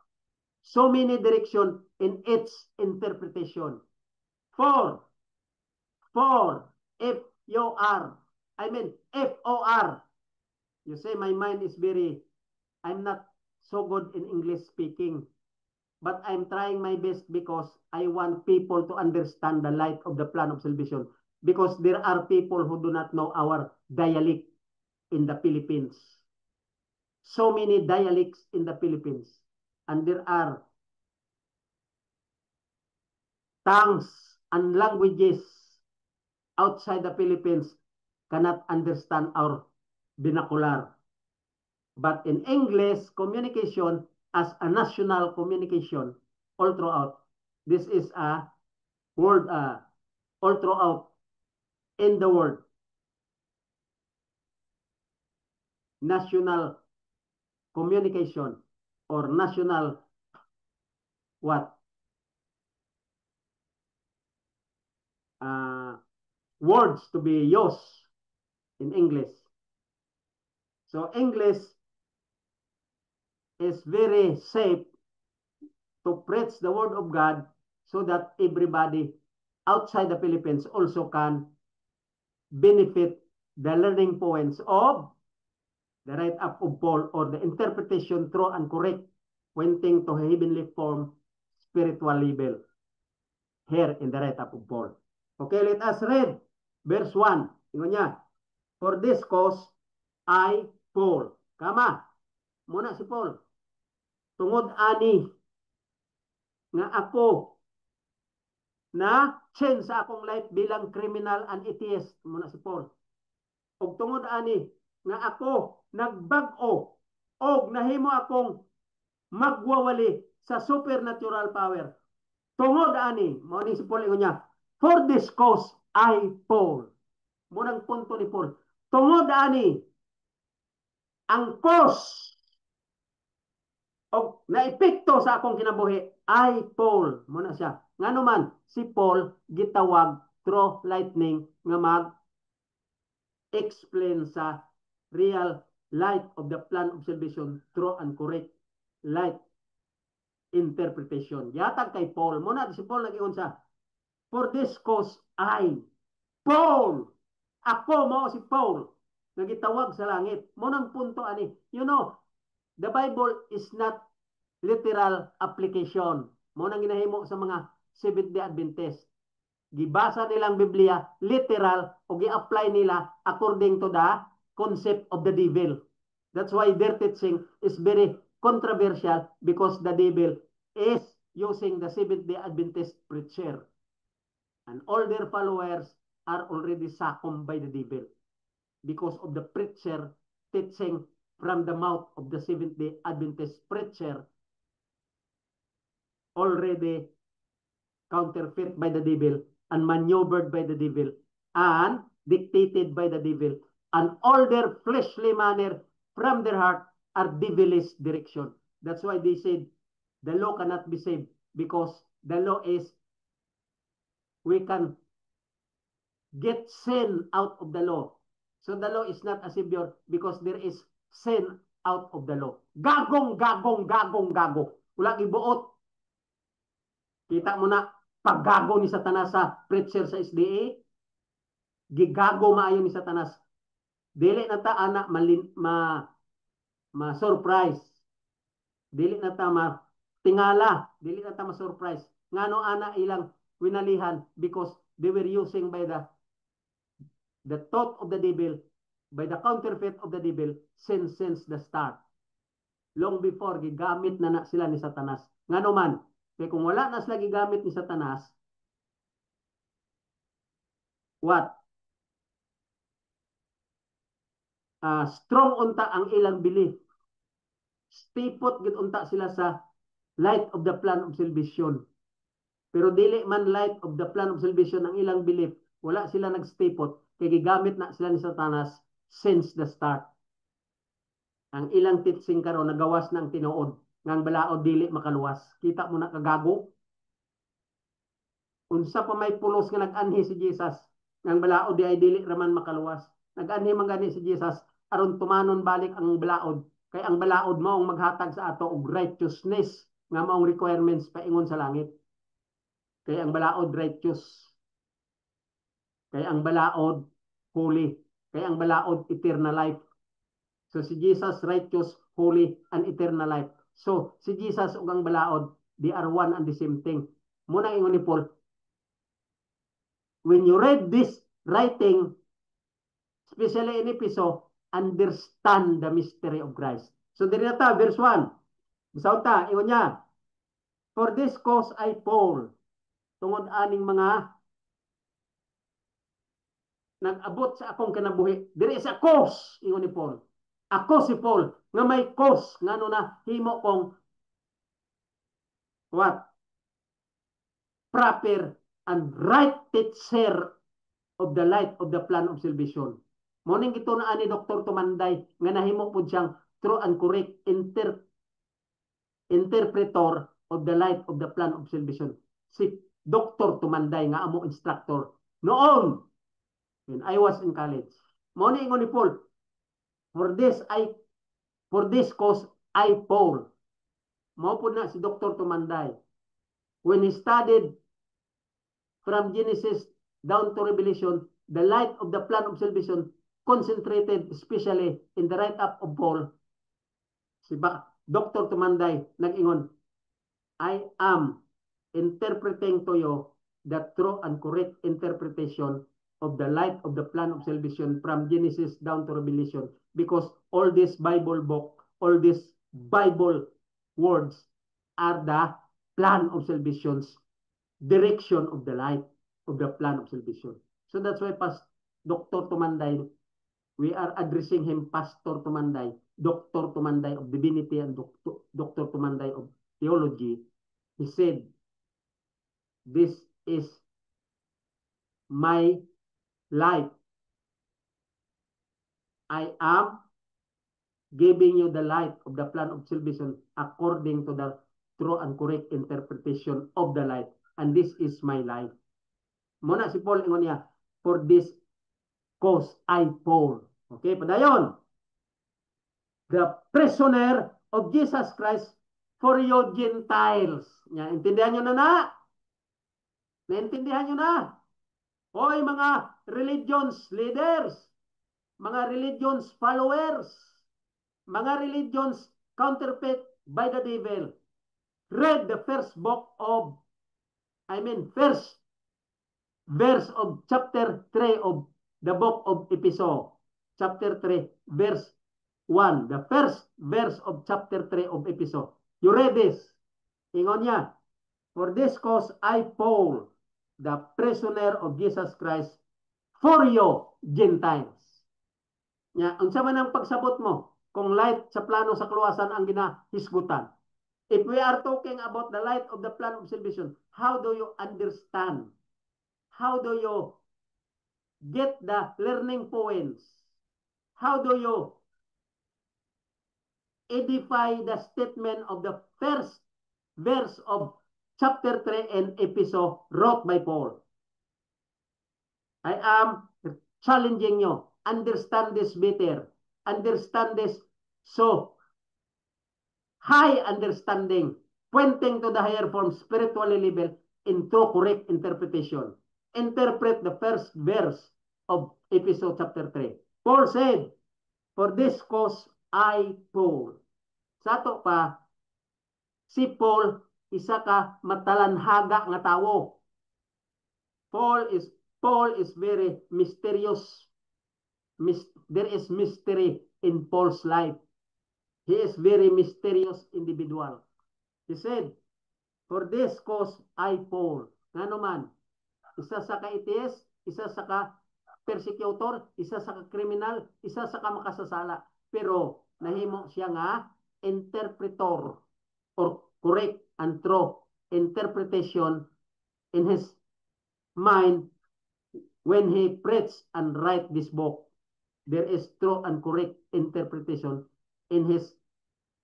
So many direction in its interpretation. For F-O-R. I mean, F-O-R. You say my mind is I'm not so good in English speaking. But I'm trying my best because I want people to understand the light of the plan of salvation. Because there are people who do not know our dialect in the Philippines. So many dialects in the Philippines. And there are tongues and languages outside the Philippines cannot understand our vernacular. But in English, communication as a national communication all throughout. This is a word all throughout in the world. National communication or national what? Words to be used in English. So English is very safe to preach the word of God so that everybody outside the Philippines also can benefit the learning points of the write-up of Paul or the interpretation true and correct pointing to heavenly form spiritual level here in the write-up of Paul. Okay, let us read verse 1. Tingnan niya. For this cause, I, Paul. Kama, muna si Paul. Tungod ani nga ako na change sa akong life bilang criminal and atheist. Muna si Paul. Og tungod ani nga ako nagbag-o og nahimo akong magwawali sa supernatural power. Tungod ani, mao ni si Paul ingon niya, for this cause I Paul. Munang punto ni Paul. Tungod ani ang cause o naepekto sa akong kinabuhi ay Paul. Muna siya. Nga naman, si Paul gitawag through lightning nga mag-explain sa real light of the plan of salvation through and correct light interpretation. Yatag kay Paul. Muna si Paul nag-iyon sa for this cause I Paul. Ako mo si Paul. Nagitawag sa langit. Munang punto ani. You know, the Bible is not literal application. Mo nang ginahimo sa mga Seventh-day Adventist. Gibasa nilang Biblia literal o gi-apply nila according to the concept of the devil. That's why their teaching is very controversial because the devil is using the Seventh-day Adventist preacher. And all their followers are already succumbed by the devil because of the preacher teaching from the mouth of the Seventh-day Adventist preacher already counterfeit by the devil and maneuvered by the devil and dictated by the devil, and all their fleshly manner from their heart are devilish direction. That's why they said the law cannot be saved because the law is we can get sin out of the law. So the law is not a savior because there is sin out of the law. Gagong. Wala gibuot. Kita mo na paggago ni Satanas sa preacher sa SDA, gigago maayo ni Satanas. Dili na ta ana ma surprise. Dili na ta ma tingala, dili na ta ma surprise. Ngano ana ilang winalihan because they were using by the thought of the devil, by the counterfeit of the devil since the start. Long before gigamit na sila ni Satanas. Ngano man, kay kung wala na sila gigamit ni Satanas, what? Strong unta ang ilang belief. Stipot gid unta sila sa light of the plan of salvation. Pero dili man light of the plan of salvation ang ilang belief, wala sila nagstipot kay gigamit na sila ni Satanas since the start. Ang ilang teaching karon nagawas ng tinuod ngang balaod dili makaluwas. Kita mo na kagago. Unsa pa may pulos nga nag-anhi si Jesus ngang balaod di ay dili raman makaluwas. Nag-anhi man gani si Jesus aron tumanon balik ang balaod kay ang balaod maong maghatag sa ato og righteousness nga maong requirements paingon sa langit. Kay ang balaod righteous. Kay ang balaod holy. Kay ang balaod eternal life. So si Jesus righteous, holy, and eternal life. So si Jesus ug ang balaod, they are one and the same thing. Muna ingon ni Paul, when you read this writing, especially in Episo, understand the mystery of Christ. So diri na ta, verse 1. Bisaw ta, ingon niya, for this cause I, Paul, tungod aning mga nag-abot sa akong kinabuhi. Diri sa cause, ingon ni Paul. Ako si Paul, nga may cause, nga na himo kong what? Proper and right teacher of the light of the plan of salvation. Morning ito na ani Dr. Tumanday, nga nahimo po siyang true and correct interpreter of the light of the plan of salvation. Si Dr. Tumanday, nga amo instructor. Noon, when I was in college. Morning ingon ni Paul, For this cause I, Paul, mao po na si Dr. Tumanday, when he studied from Genesis down to Revelation, the light of the plan of salvation concentrated especially in the write-up of Paul. Si Dr. Tumanday nag-ingon, I am interpreting to you the true and correct interpretation of the light of the plan of salvation from Genesis down to Revelation, because all this Bible book, all these Bible words are the plan of salvation's direction of the light of the plan of salvation. So that's why Dr. Tumanday, we are addressing him Pastor Tumanday, Dr. Tumanday of Divinity and Dr. Tumanday of Theology. He said, this is my life. I am giving you the light of the plan of salvation according to the true and correct interpretation of the light. And this is my life. Muna si Paul ingon niya, for this cause I, Paul. Okay, padayon. The prisoner of Jesus Christ for you Gentiles. Intindihan nyo na? Naintindihan nyo na? Hoy mga religions leaders, mga religions followers, mga religions counterfeit by the devil. Read the first verse of chapter 3 of the book of Episode. Chapter 3, verse 1. The first verse of chapter 3 of Episode. You read this. Ingon niya, for this cause I, Paul, the prisoner of Jesus Christ, for you, Gentiles. Unsa man ang pagsabot mo kung light sa plano sa kaluwasan ang ginahisgutan. If we are talking about the light of the plan of salvation, how do you understand? How do you get the learning points? How do you edify the statement of the first verse of chapter 3 and Episode wrote by Paul? I am challenging you. Understand this better. Understand this so high understanding, pointing to the higher form, spiritually level, in true correct interpretation. Interpret the first verse of episode chapter 3. Paul said, for this cause I, Paul. Sa to pa, si Paul, isa ka matalanhaga nga tawo. Paul is very mysterious. There is mystery in Paul's life. He is very mysterious individual. He said, for this cause I, Paul. Nga naman, isa sa ka-atheist, isa sa ka-persecutor, isa sa ka-criminal, isa sa ka-makasasala. Pero nahimo siya nga interpretor or correct and true interpretation in his mind when he preached and write this book. There is true and correct interpretation in his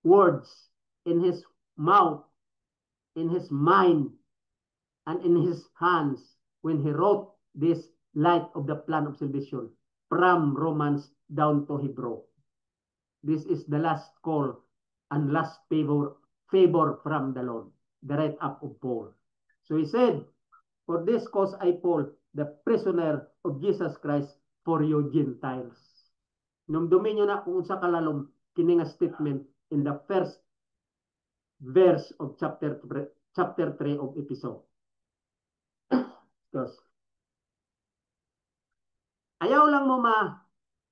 words, in his mouth, in his mind, and in his hands when he wrote this light of the plan of salvation from Romans down to Hebrew. This is the last call and last favor from the Lord, the right up of Paul. So he said, for this cause I, Paul, the prisoner of Jesus Christ, for you Gentiles. Numdumin nyo na kung sa kalalom kining statement in the first verse of chapter 3 of episode. Ayaw lang mo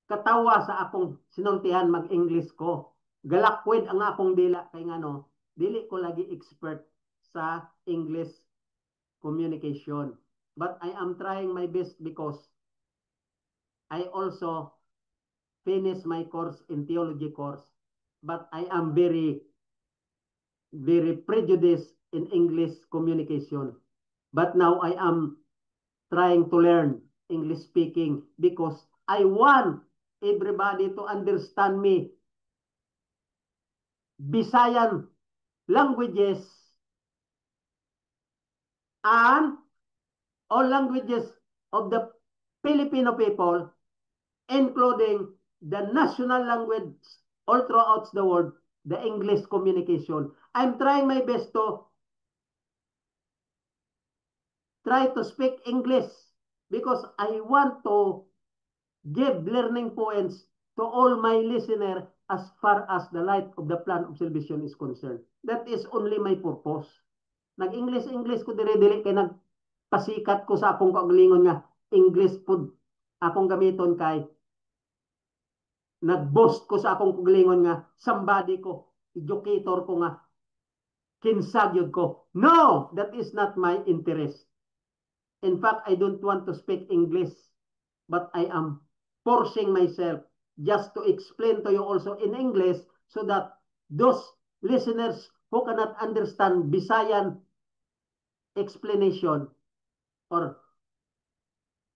katawa sa akong sinultihan mag-English ko. Galakwid ang akong dila kay ngano, dili ko lagi expert sa English communication. But I am trying my best because I also finished my course in theology course. But I am very, very prejudiced in English communication. But now I am trying to learn English speaking because I want everybody to understand me. Visayan languages and all languages of the Filipino people, including the national language all throughout the world, the English communication. I'm trying my best to try to speak English because I want to give learning points to all my listener as far as the light of the plan of salvation is concerned. That is only my purpose. Nag-English ko dire-dili kay nagpasikat ko sa akong kaugalingon nga English food akong gamiton kay nag-boast ko sa akong kaugalingon nga somebody ko, educator ko nga kinsagyod ko. No, that is not my interest. In fact, I don't want to speak English, but I am forcing myself just to explain to you also in English so that those listeners who cannot understand Visayan explanation or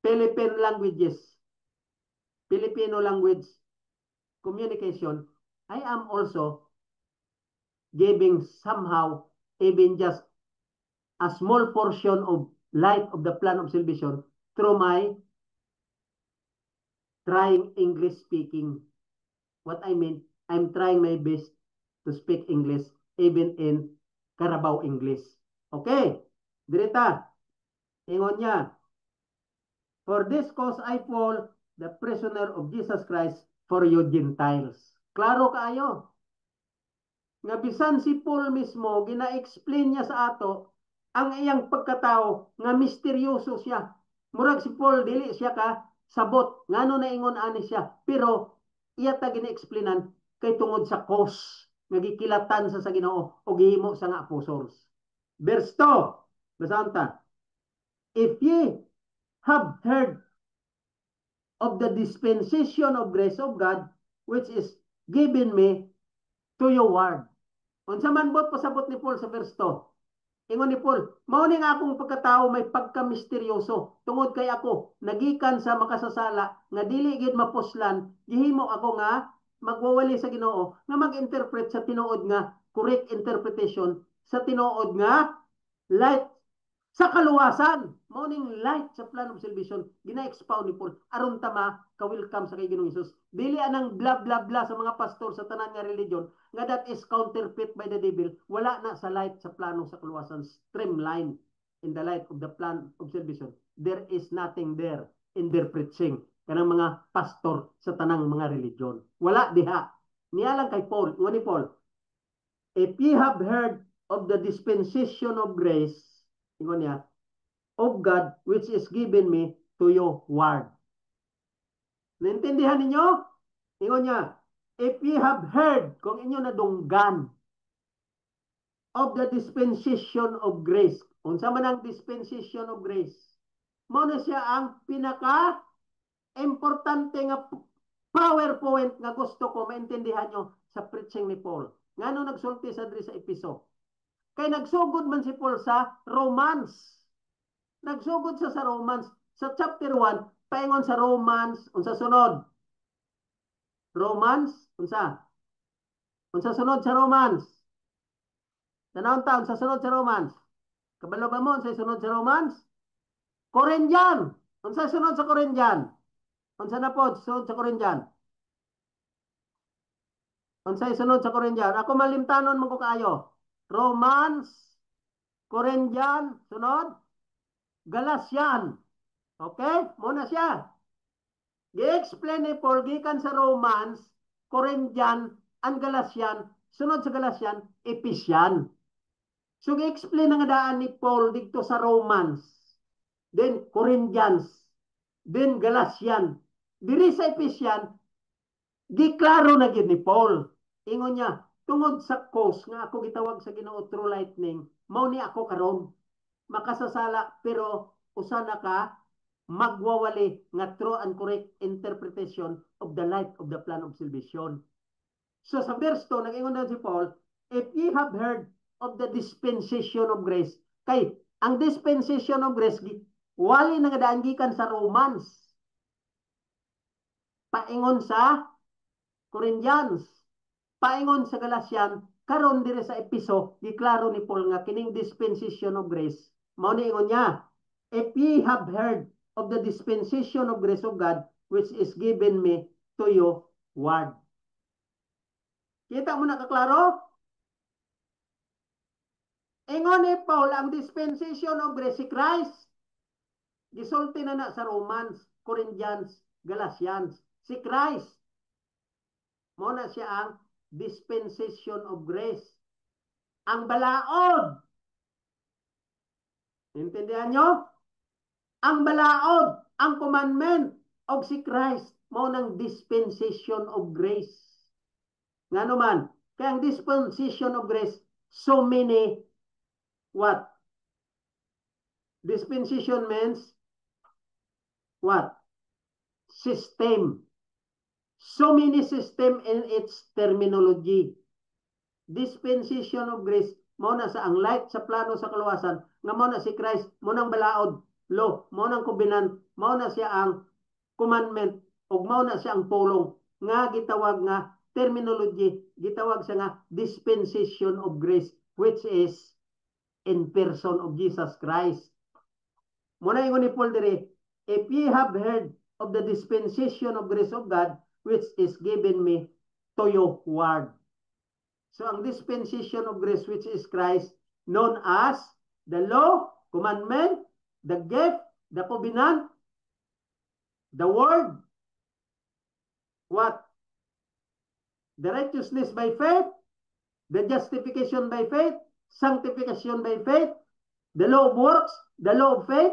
Filipino language communication, I am also giving somehow even just a small portion of light of the plan of salvation through my trying English speaking. What I mean, I'm trying my best to speak English even in Carabao English. Okay, direta. Ingon niya, for this cause I, Paul, the prisoner of Jesus Christ, for you Gentiles. Klaro kaayo. Nga bisan si Paul mismo, gina-explain niya sa ato, ang iyang pagkatao, nga misteryoso siya. Murag si Paul, dili siya ka sabot, ngano na ingon ani siya. Pero, iya ta gina-explainan, kay tungod sa cause, nagikilatan sa Ginoo o gihimo sa nga apostles. Verse 2, basahan ta. If ye have heard of the dispensation of grace of God, which is given me to your word. Unsa man bot pasabot ni Paul sa verse 2. Ingon ni Paul, mao ning akong pagkatao may pagka-misteryoso. Tungod kay ako, nagikan sa makasasala, nga dili gid mapuslan, gihimo ako nga magwawali sa Ginoo, nga mag-interpret sa tinuod nga correct interpretation, sa tinuod nga light sa kaluwasan. Morning light sa plan of salvation. Gina-expound ni Paul. Aron tama, ka-welcome sa kay Ginoong Hesus. Dili anang bla bla bla sa mga pastor sa tanan nga religion nga that is counterfeit by the devil. Wala na sa light sa plano sa kaluwasan. Streamline. in the light of the plan of salvation. There is nothing there in their preaching. Kanang mga pastor sa tanang mga religion. Wala diha. Niya lang kay Paul, ingon ni Paul, if ye have heard of the dispensation of grace, ingon niya, of God, which is given me to your word. Naintindihan ninyo? Ingon niya, if ye have heard, kung inyo nadunggan, of the dispensation of grace. Unsa man ang dispensation of grace? Mao na siya ang pinaka importante nga PowerPoint nga gusto ko maintindihan nyo sa preaching ni Paul. Ngano nagsulti sa diri sa Episo? Kay nagsugod man si Paul sa Romans. Nagsugod sa Romans. Sa chapter 1, paingon sa Romans, unsa sunod? Romans, unsa? Unsa sunod sa Romans? Tanawon taon sa sunod sa Romans. Kabalo ba mo unsa sunod sa Romans? Corinthian. Unsa sunod sa Corinthian? Unsa na po sunod sa Corinthian? Unsa sunod sa Corinthian? Ako malimtanon mo ko kaayo. Romans, Corinthian, sunod Galatian. Okay? Muna siya. Gi-explain ni Paul gikan sa Romans, Corinthian, and Galatian. Sunod sa Galatian, Ephesian. So, gi-explain nga daan ni Paul dito sa Romans, then Corinthians, then Galatian. Diri sa Ephesian, giklaro na gid ni Paul. Ingon niya, tungod sa cause nga ako gitawag sa Ginoo through lightning, mao ni ako karon makasasala pero usa na ka magwawali nga true and correct interpretation of the light of the plan of salvation. So sa verse 2, nag-ingon na si Paul, if ye have heard of the dispensation of grace. Kay, ang dispensation of grace, wali na nga daan gikan sa Romans. Paingon sa Corinthians. Paingon sa Galatian, karon dire sa Episo, giklaro ni Paul nga kining dispensation of grace. Mao ni ingon niya, if ye have heard of the dispensation of grace of God, which is given me to your word. Kita mo na kaklaro? Ingon ni Paul, ang dispensation of grace si Christ, gisulti na sa Romans, Corinthians, Galatians. Si Christ, mo na siya ang dispensation of grace. Ang balaod, intindihan nyo? Ang balaod, ang commandment of si Christ, mo ng dispensation of grace. Nga naman, kaya ang dispensation of grace, so many what? Dispensation means what? System. So many system in its terminology. Dispensation of grace, mao na sa ang light sa plano sa kaluwasan, nga mao na si Christ, mao nang balaod, law, mao nang covenant, mao na siya ang commandment, ug mao na siya ang pulong, nga gitawag nga terminology, gitawag siya nga dispensation of grace, which is in person of Jesus Christ. Muna ingon ni Paul dire, if ye have heard of the dispensation of grace of God, which is given me to your word. So ang dispensation of grace, which is Christ, known as the law, commandment, the gift, the covenant, the word, what? The righteousness by faith, the justification by faith, sanctification by faith, the law of works, the law of faith,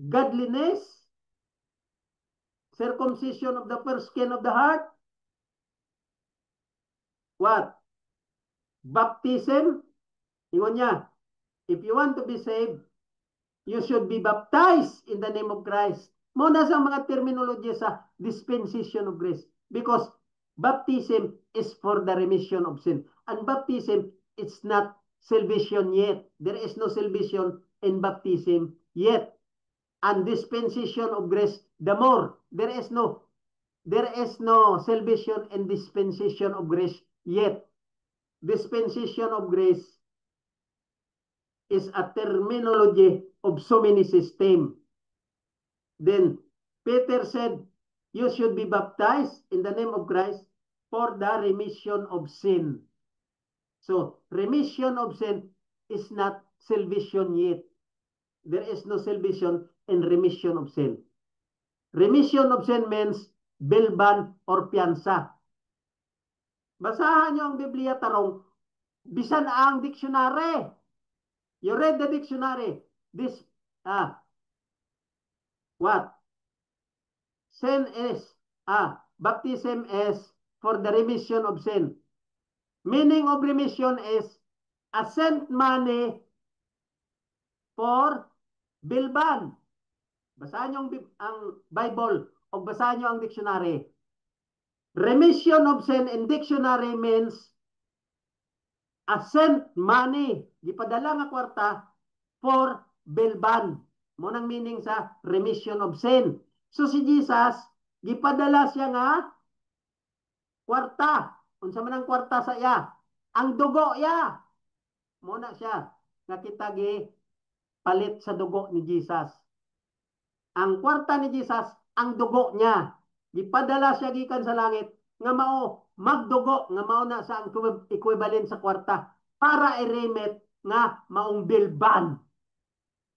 godliness, circumcision of the foreskin of the heart, what? Baptism. Ingon niya, if you want to be saved, you should be baptized in the name of Christ. Muna sa mga terminology sa dispensation of grace. Because baptism is for the remission of sin. And baptism, it's not salvation yet. There is no salvation in baptism yet. And dispensation of grace, the more. There is no salvation and dispensation of grace yet. Dispensation of grace is a terminology of so many systems. Then Peter said, you should be baptized in the name of Christ for the remission of sin. So remission of sin is not salvation yet. There is no salvation and remission of sin. Remission of sin means bilban or piyansa. Basahan niyo ang Biblia tarong, bisan ang dictionary. You read the dictionary. This, what? Sin is, baptism is for the remission of sin. Meaning of remission is a sent money for bilban. Basahan niyo ang Bible o basahan niyo ang dictionary. Remission of sin in dictionary means a sent money. Gipadala nga kwarta for bilban. Mo nang meaning sa remission of sin. So si Jesus, gipadala siya nga kwarta. Unsa man ang kwarta sa iya? Ang dugo ya. Mo na siya nga kita gi palit sa dugo ni Jesus. Ang kwarta ni Jesus, ang dugo niya. Gipadala siya gikan sa langit nga mao magdugo nga mao na sa equivalent sa kwarta para i-remit nga maong bilban.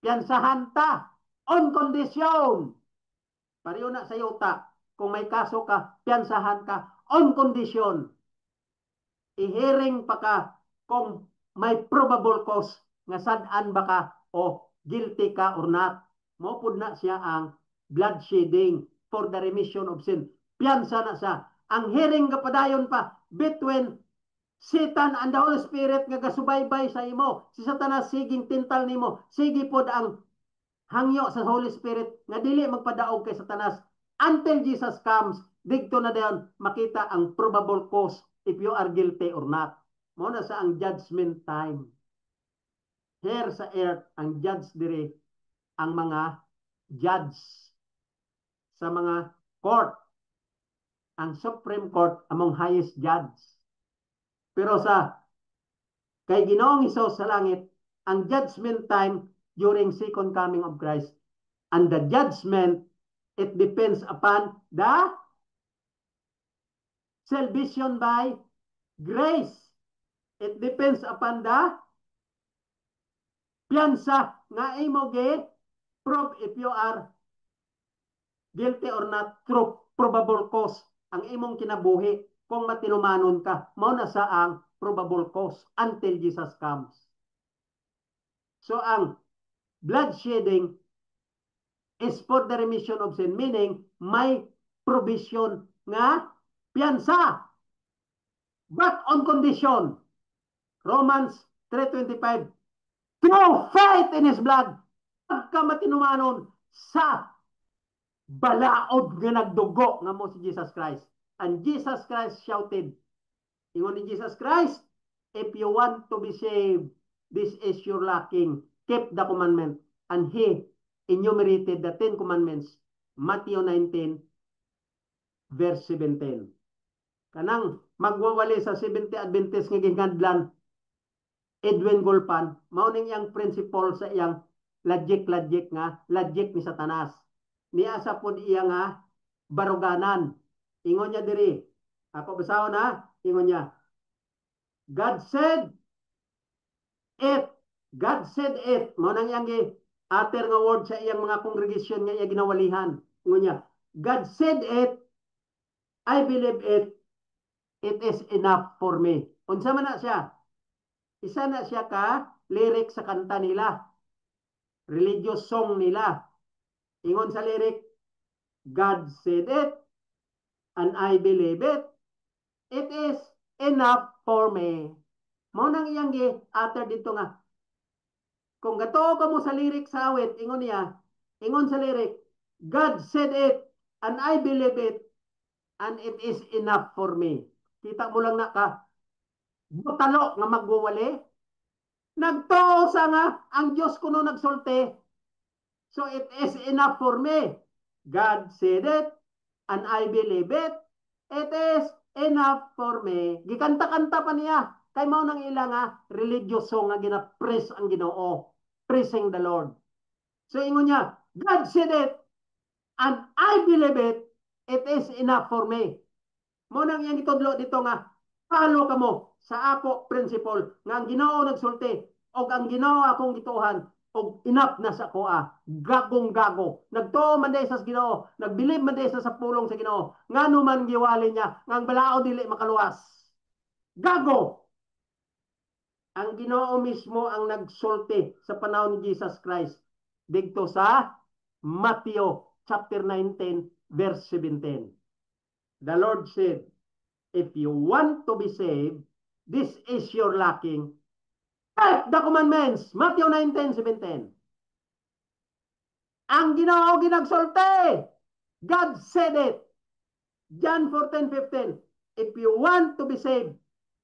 Piyansahan ta on condition. Pareho na sa yuta. Kung may kaso ka, piyansahan ka on condition. I-hearing pa ka kung may probable cause nga sad-an ba ka o guilty ka or not. Mopud na siya ang blood shedding for the remission of sin. Piyansa na siya. Ang hearing kapadayon pa between Satan and the Holy Spirit nga gasubaybay sa imo. Si Satanas siging tintal nimo. Sige pod ang hangyo sa Holy Spirit nga dili magpadaog kay Satanas until Jesus comes. Digto na dayon makita ang probable cause if you are guilty or not. Mo na sa ang judgment time. Here sa earth ang judge dire ang mga judge sa mga court. Ang Supreme Court among highest judge. Pero sa kay Ginoong Hesus sa langit, ang judgment time during second coming of Christ. And the judgment, it depends upon the salvation by grace. It depends upon the piyansa nga imo gi prove if you are guilty or not through probable cause. Ang imong kinabuhi kung matinumanon ka, mao na sa ang probable cause until Jesus comes. So ang blood shedding is for the remission of sin, meaning may provision nga piyansa. But on condition, Romans 3:25, through faith in His blood, pagka matinumanon sa balaod nga nagdugo nga mo si Jesus Christ. And Jesus Christ shouted, ingon ni Jesus Christ, if you want to be saved, this is your lacking. Keep the commandment. And He enumerated the 10 commandments. Matthew 19, verse 17. Kanang magwawali sa 70 Adventist nga gingadlan, Edwin Gulpan, mauning iyang principle sa iyang logic ni Satanas. Niya sa pod iya nga baruganan. Ingon niya diri, ako basahon na, ingon niya, God said it. God said it. Mao nang iyang ater nga word sa iyang mga congregation nga iya ginawalihan. Ingon niya, God said it, I believe it, it is enough for me. Unsa man na siya? Isa na siya ka lyric sa kanta nila. Religious song nila. Ingon sa lyric, God said it, and I believe it, it is enough for me. Mao nang iyang ater dito nga. Kung gato ka mo sa lyric sa awit, ingon sa lyric, God said it, and I believe it, and it is enough for me. Kita mo lang na ka, butalo nga magwawali. Nagtuo sa nga, ang Diyos kuno nagsulti. So it is enough for me. God said it, and I believe it, it is enough for me. Gikanta-kanta pa niya. Kay mao nang ila nga religious song nga gina-praise ang Ginoo. Praising the Lord. So ingon niya, God said it, and I believe it, it is enough for me. Mo nang iyang itudlo dito nga, follow ka mo sa ako principle nga ang Ginoo nagsulti. og ang Ginoo akong gituhan og inap na sa kuha, gagong gago. Nagtuo man day sa Ginoo, nagbilib man day sa pulong sa Ginoo. Ngano man giwali niya, nga ang balao dili makaluwas. Gago. Ang Ginoo mismo ang nagsulti sa panahon ni Jesus Christ dito sa Matthew chapter 19 verse 17. The Lord said, if you want to be saved, this is your lacking. Keep the commandments. Matthew 19:17. Ang Ginoo ginagsulti. God said it. John 14:15. If you want to be saved,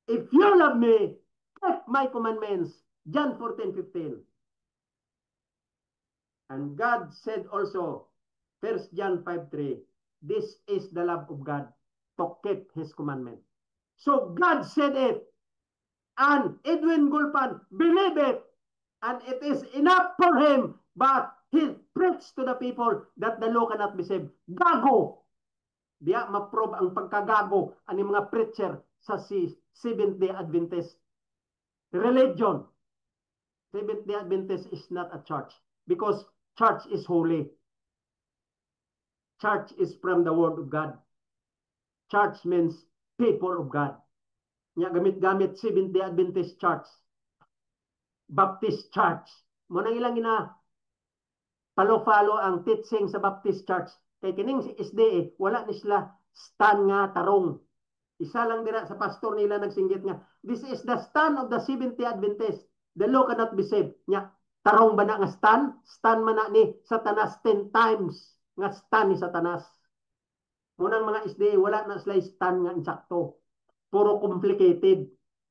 if you love me, keep my commandments. John 14:15. And God said also, 1 John 5:3, this is the love of God, to keep His commandment. So God said it, and Edwin Gulpan believed it, and it is enough for him, but he preached to the people that the law cannot be saved. Gago! Diya ma-prove ang pagkagago ani mga preacher sa Seventh-day Adventist religion. Seventh-day Adventist is not a church because church is holy. Church is from the Word of God. Church means people of God. Nga gamit-gamit Seventh-day Adventist Church, Baptist Church. Muna ilang follow ang teaching sa Baptist Church. Kay kining si SDA, wala ni sila stand nga tarong. Isa lang dira sa pastor nila nagsinggit nga, this is the stand of the Seventh-day Adventist. The law cannot be saved. Nya, tarong ba na nga stand? Stand man na ni Satanas 10 times nga stand ni Satanas. Munang mga SDA, wala na sila stand nga insakto. Puro complicated.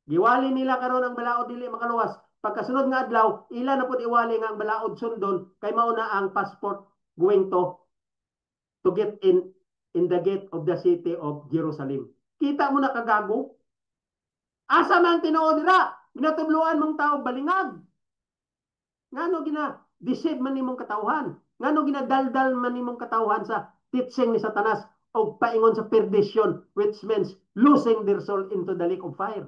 Giwali nila karon ang balaod dili makaluwas. Pagkasunod nga adlaw, ila na pud iwali nga ang balaod sundon kay mao na ang passport going to get in the gate of the city of Jerusalem. Kita mo na kagago? Asa man tinuod dira? Ginatudloan mong tao balingag. Ngano deceive man nimong katawhan? Ngano ginadaldal man nimong katawhan sa teaching ni Satanas o paingon sa perdition, which means losing their soul into the lake of fire.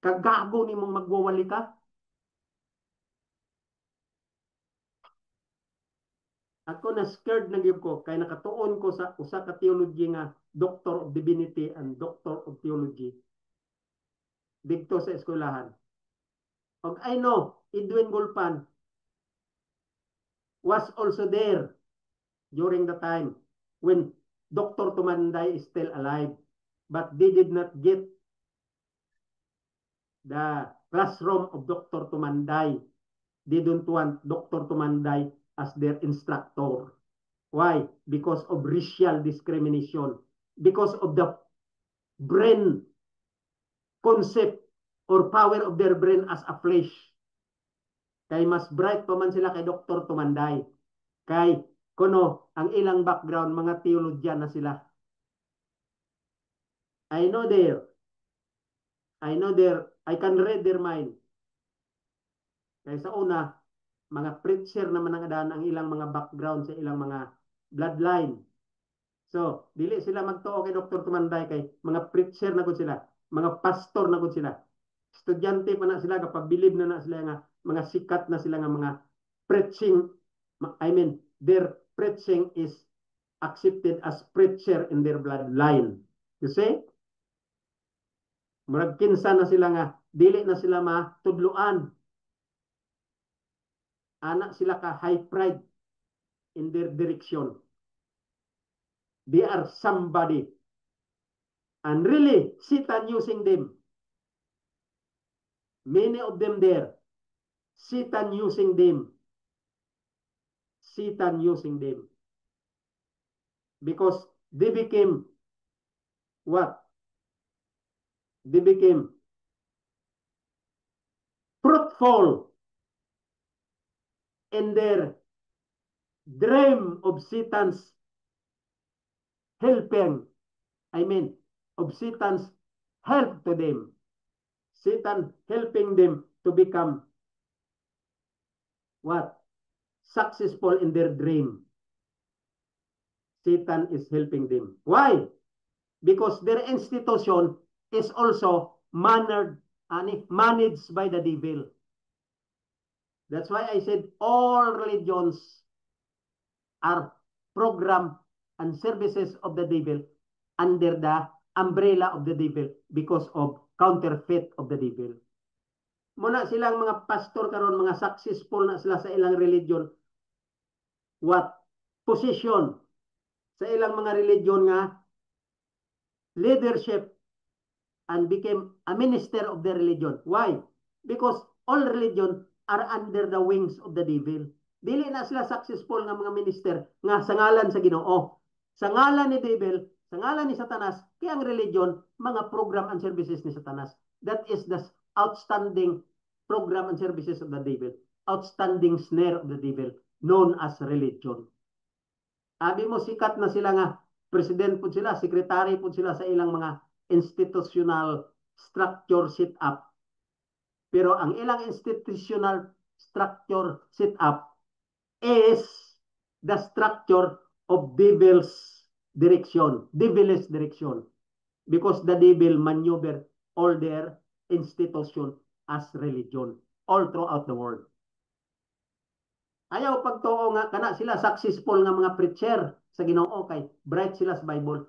Kagago ni mong magwawali ka. Ako na scared na gyud ko kay nakatuon ko sa usa ka theology nga Doctor of Divinity and Doctor of Theology dito sa eskwelahan. Og I know Edwin Gulpan was also there during the time when Dr. Tumanday is still alive, but they did not get the classroom of Dr. Tumanday. They don't want Dr. Tumanday as their instructor. Why? Because of racial discrimination. Because of the brain concept or power of their brain as a flesh. Kay mas bright pa man sila kay Dr. Tumanday. Kay kuno ang ilang background, mga theologian na sila. I know I can read their mind. Kaya sa una, mga preacher naman ang adaan ang ilang mga background sa ilang mga bloodline. So, dili sila magtuo kay Dr. Tumanday kay mga preacher na gud sila, mga pastor na gud sila. Estudyante pa na sila, kapag bilib na sila nga mga sikat na sila nga mga preaching, their preaching is accepted as preacher in their bloodline. You see? Murag kinsa na sila nga dili na sila matudluan. Anak sila ka high pride in their direction. They are somebody. And really, Satan using them. Many of them there. Satan using them. Satan using them. Because they became what? They became fruitful in their dream of Satan's helping. Of Satan's help to them. Satan helping them to become what? Successful in their dream. Satan is helping them. Why? Because their institution is also managed by the devil. That's why I said all religions are program and services of the devil under the umbrella of the devil because of counterfeit of the devil. Muna silang mga pastor karon, mga successful na sila sa ilang religion. What? Position sa ilang mga religion nga leadership and became a minister of the religion. Why? Because all religion are under the wings of the devil. Dili na sila successful nga mga minister nga sa ngalan sa Ginoo. Sa ngalan ni devil, sa ngalan ni Satanas, kaya ang religion, mga program and services ni Satanas. That is the outstanding program and services of the devil. Outstanding snare of the devil known as religion. Abi mo sikat na sila nga president po sila, secretary po sila sa ilang mga institutional structure set up. Pero ang ilang institutional structure set up is the structure of devil's direction, devilish direction. Because the devil maneuver all their institution as religion all throughout the world. Ayaw pagtuo nga kana sila successful nga mga preacher sa Ginoo kay bright sila sa Bible.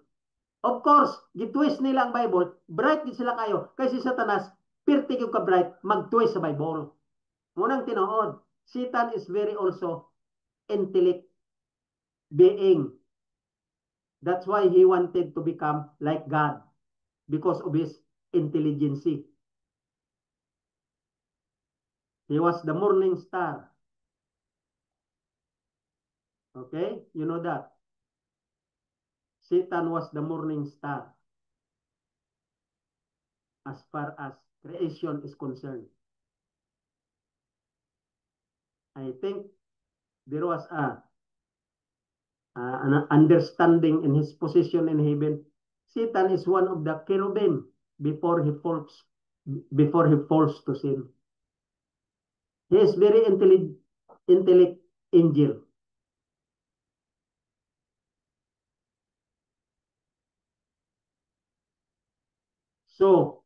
Of course, gitwist nila ang Bible, bright din sila kayo. Kay si Satanas, pirti yung ka-bright, mag-twist sa Bible. Munang tinuod, Satan is very also intellect being. That's why he wanted to become like God because of his intelligence. He was the morning star. Okay? You know that. Satan was the morning star as far as creation is concerned. I think there was an understanding in his position in heaven. Satan is one of the cherubim before he falls to sin. He is very intellect angel. So,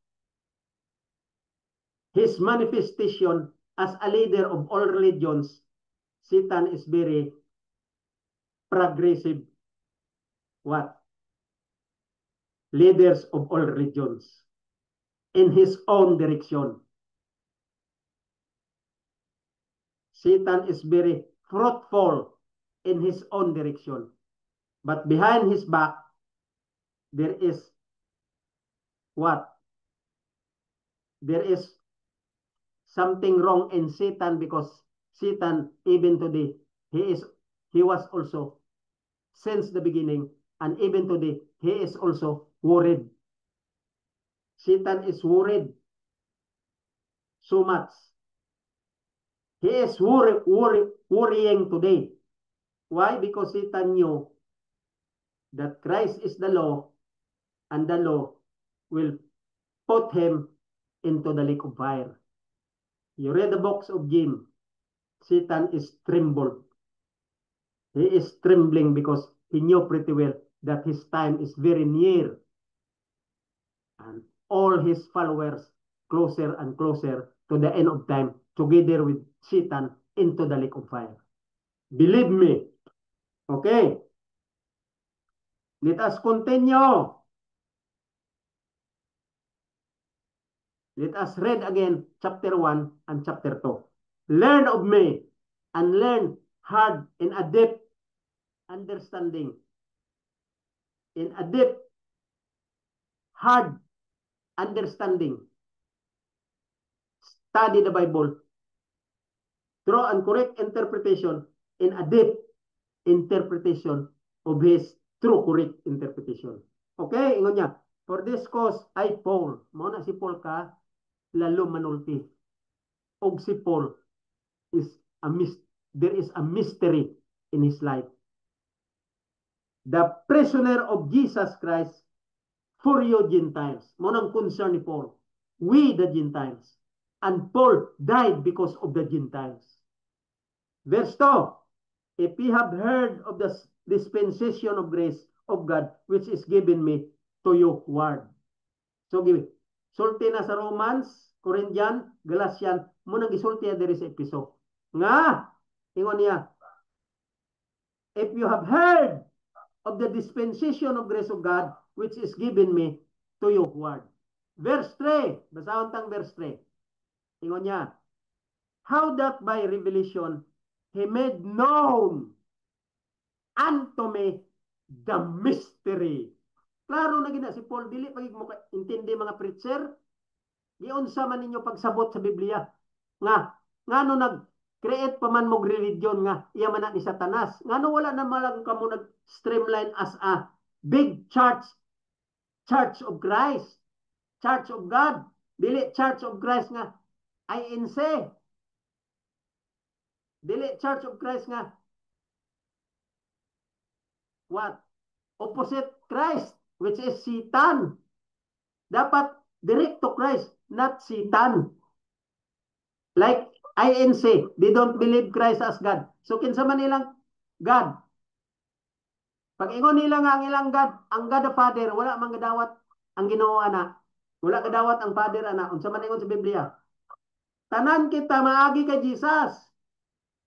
his manifestation as a leader of all religions, Satan is very progressive. What? Leaders of all religions in his own direction. Satan is very fruitful in his own direction. But behind his back, there is what? There is something wrong in Satan because Satan, even today, he was also, since the beginning, and even today, he is also worried. Satan is worried so much. He is worrying today. Why? Because Satan knew that Christ is the law, and the law will put him into the lake of fire. You read the books of James. Satan is trembled. He is trembling because he knew pretty well that his time is very near. And all his followers closer and closer to the end of time together with Satan into the lake of fire. Believe me. Okay. Let us continue. Let us read again chapter 1 and chapter 2. Learn of me and learn hard in a deep understanding. In a deep, hard understanding. Study the Bible. Through and correct interpretation in a deep interpretation of his true correct interpretation. Okay, ingon niya. For this cause, I Paul. Muna si Paul ka, lalo manulti. Og si Paul is there is a mystery in his life. The prisoner of Jesus Christ for you Gentiles. Munang concern ni Paul. We the Gentiles. And Paul died because of the Gentiles. Verse 2. If ye have heard of the dispensation of grace of God, which is given me to you word. So, sulti na sa Romans, Corinthian, Galatian, munang gisulti na diri sa Episo. Nga, ingon niya, if you have heard of the dispensation of grace of God, which is given me to you word. Verse 3, basahon tang verse 3. Ingon niya, how that by revelation he made known unto me the mystery. Klaro na gina si Paul, dili pagig mo intindi mga preacher, giunsa man ninyo pagsabot sa Biblia nga ngano nag-create pa man mog religion nga iya man ni Satanas. Ngano wala na malang kamo nag-streamline as a big church, Church of Christ, Church of God, dili Church of Christ nga INC, dili Church of Christ nga what? Opposite Christ, which is Satan. Dapat direct to Christ, not Satan. Like INC, they don't believe Christ as God. So kinsa man nilang God. Pag ingon nila nga ang ilang God, ang God the Father, wala man gadawat ang Ginoo ana. Wala gadawat ang Father ana. Unsa man ingon sa Biblia? Tanan kita maagi kay Jesus.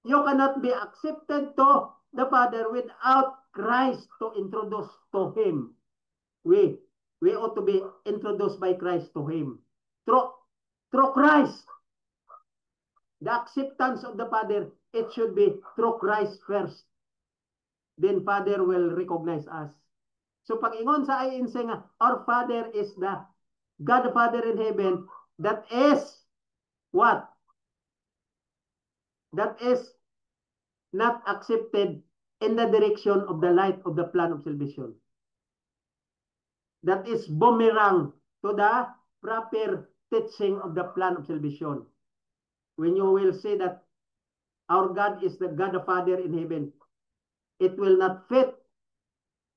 You cannot be accepted to the Father without Christ to introduce to Him. We ought to be introduced by Christ to Him. Through Christ. The acceptance of the Father, it should be through Christ first. Then Father will recognize us. So pag ingon sa INC nga, our Father is the God the Father in heaven, that is what? That is not accepted in the direction of the light of the plan of salvation. That is boomerang to the proper teaching of the plan of salvation. When you will say that our God is the God the Father in heaven, it will not fit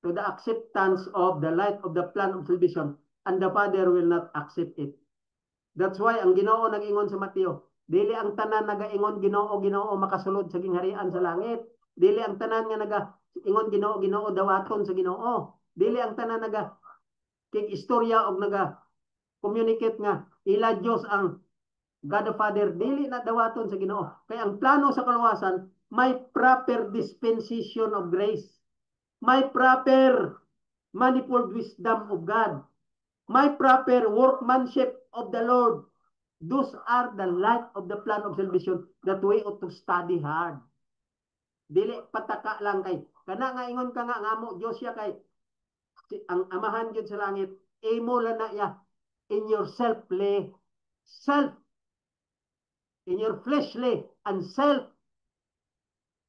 to the acceptance of the light of the plan of salvation, and the Father will not accept it. That's why ang Ginoo nag-ingon sa Mateo, dili ang tanan nagaingon Ginoo, Ginoo makasulod sa gingharian sa langit. Dili ang tanan nga nagaingon Ginoo, Ginoo dawaton sa Ginoo. Dili ang tanan naga kig istorya og naga communicate nga ila Dios ang God the Father, dili na dawaton sa Ginoo. Kaya ang plano sa kaluwasan, may proper dispensation of grace. May proper manifold wisdom of God. My proper workmanship of the Lord. Those are the light of the plan of salvation that we ought to study hard. Dili pataka lang kay kana nga ingon ka nga ngamo Dios ya kay ang amahan gyud sa langit imo lang na ya in your selfly self in your fleshly and self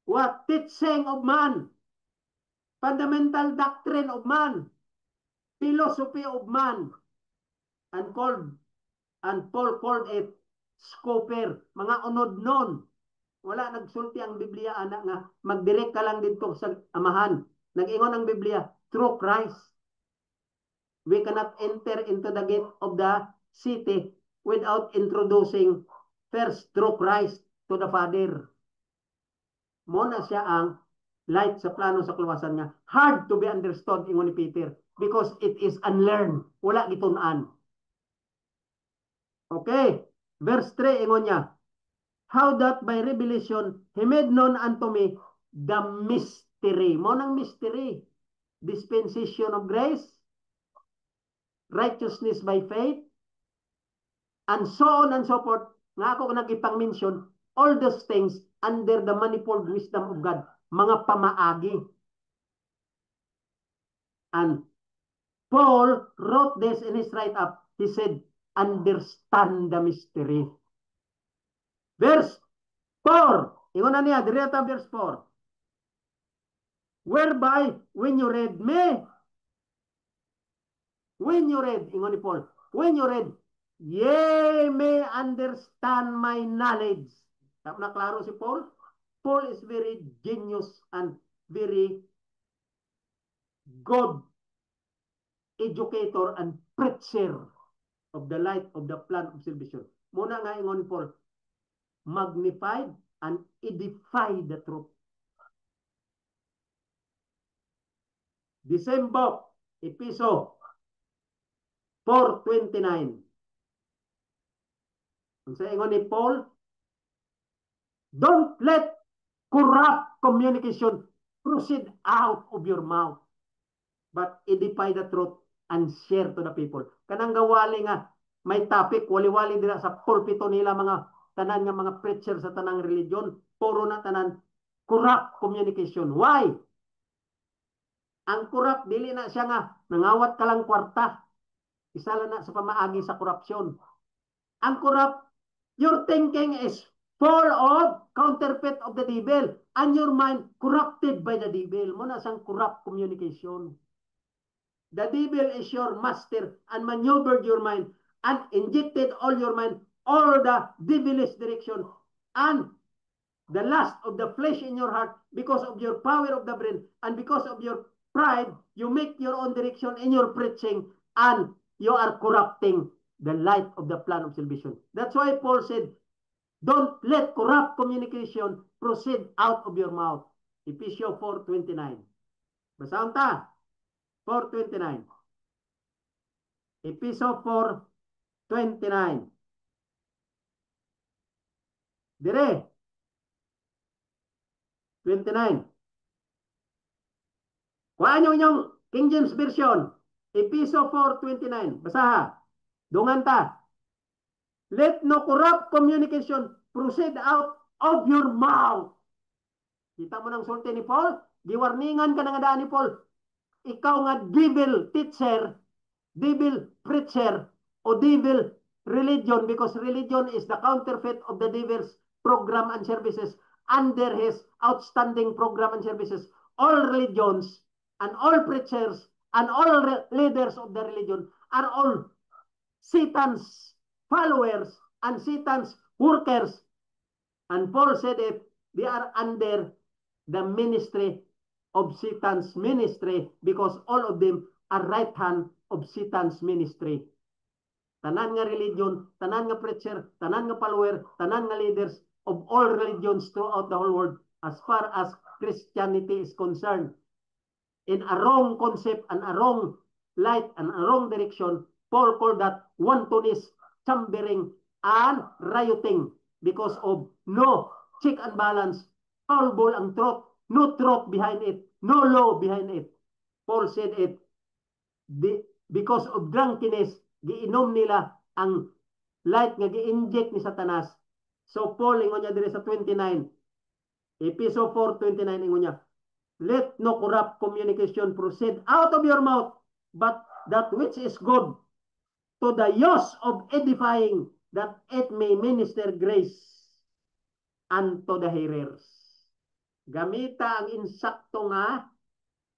what teaching of man, fundamental doctrine of man, philosophy of man, and Paul called it scooper, mga unod nun. Wala nagsulti ang Biblia ana nga magdirect ka lang dito sa amahan. Nag-ingon ang Biblia through Christ. We cannot enter into the gate of the city without introducing first through Christ to the Father. Muna siya ang light sa plano sa kaluwasan niya. Hard to be understood, ingon ni Peter, because it is unlearned. Wala gitunan. Okay, verse 3, ingon niya, how that by revelation he made known unto me the mystery. Mo nang mystery. Dispensation of grace, righteousness by faith, and so on and so forth. Nga ako nagipang-mention, all those things under the manifold wisdom of God. Mga pamaagi. And Paul wrote this in his write-up. He said, understand the mystery. Verse 4. Ingon na niya, direta verse 4. Whereby, when you read me, ingon ni Paul, when you read, ye may understand my knowledge. Tama na klaro si Paul? Paul is very genius and very good educator and preacher of the light of the plan of salvation. Muna nga ingon Paul, magnified and edify the truth. The same book, Episo 4:29. Ang sa ingon ni Paul, Don't let corrupt communication proceed out of your mouth, but edify the truth and share to the people. Kanang gawali nga, may topic, wali-wali dira sa pulpito nila mga tanan nga mga preacher sa tanang religion, puro na tanan corrupt communication. Why? Ang corrupt, dili na siya nga, nangawat ka lang kwarta. Isa lang na sa pamaagi sa korupsyon. Ang corrupt, your thinking is full of counterfeit of the devil and your mind corrupted by the devil. Muna sang corrupt communication. The devil is your master and maneuvered your mind and injected all your mind, all the devilish direction and the lust of the flesh in your heart because of your power of the brain and because of your pride, you make your own direction in your preaching and you are corrupting the light of the plan of salvation. That's why Paul said, don't let corrupt communication proceed out of your mouth. Ephesians 4:29. Basahan ta. 4:29. Ephesians 4:29. Dire. 29. Kuhaan nyo yung King James Version. Ephesians 4:29. Basaha. Dungan ta. Let no corrupt communication proceed out of your mouth. Kita mo ng sulti ni Paul? Giwarningan ka na nga daan ni Paul. Ikaw nga devil teacher, devil preacher, o devil religion, because religion is the counterfeit of the devil's program and services under his outstanding program and services. All religions and all preachers and all leaders of the religion are all Satan's followers and Satan's workers. And Paul said it, they are under the ministry of Satan's ministry because all of them are right hand of Satan's ministry. Tanan nga religion, tanan nga preacher, tanan nga follower, tanan nga leaders of all religions throughout the whole world as far as Christianity is concerned. In a wrong concept and a wrong light and a wrong direction, Paul called that wantonness, chambering, and rioting because of no check and balance, foul ang truth, no truth behind it, no law behind it. Paul said it, because of drunkenness, giinom nila ang light nga gi-inject ni Satanas. So Paul, ingon niya dire sa 29, Ephesians 4:29, ingon niya, let no corrupt communication proceed out of your mouth, but that which is good to the use of edifying, that it may minister grace unto the hearers. Gamita ang insakto nga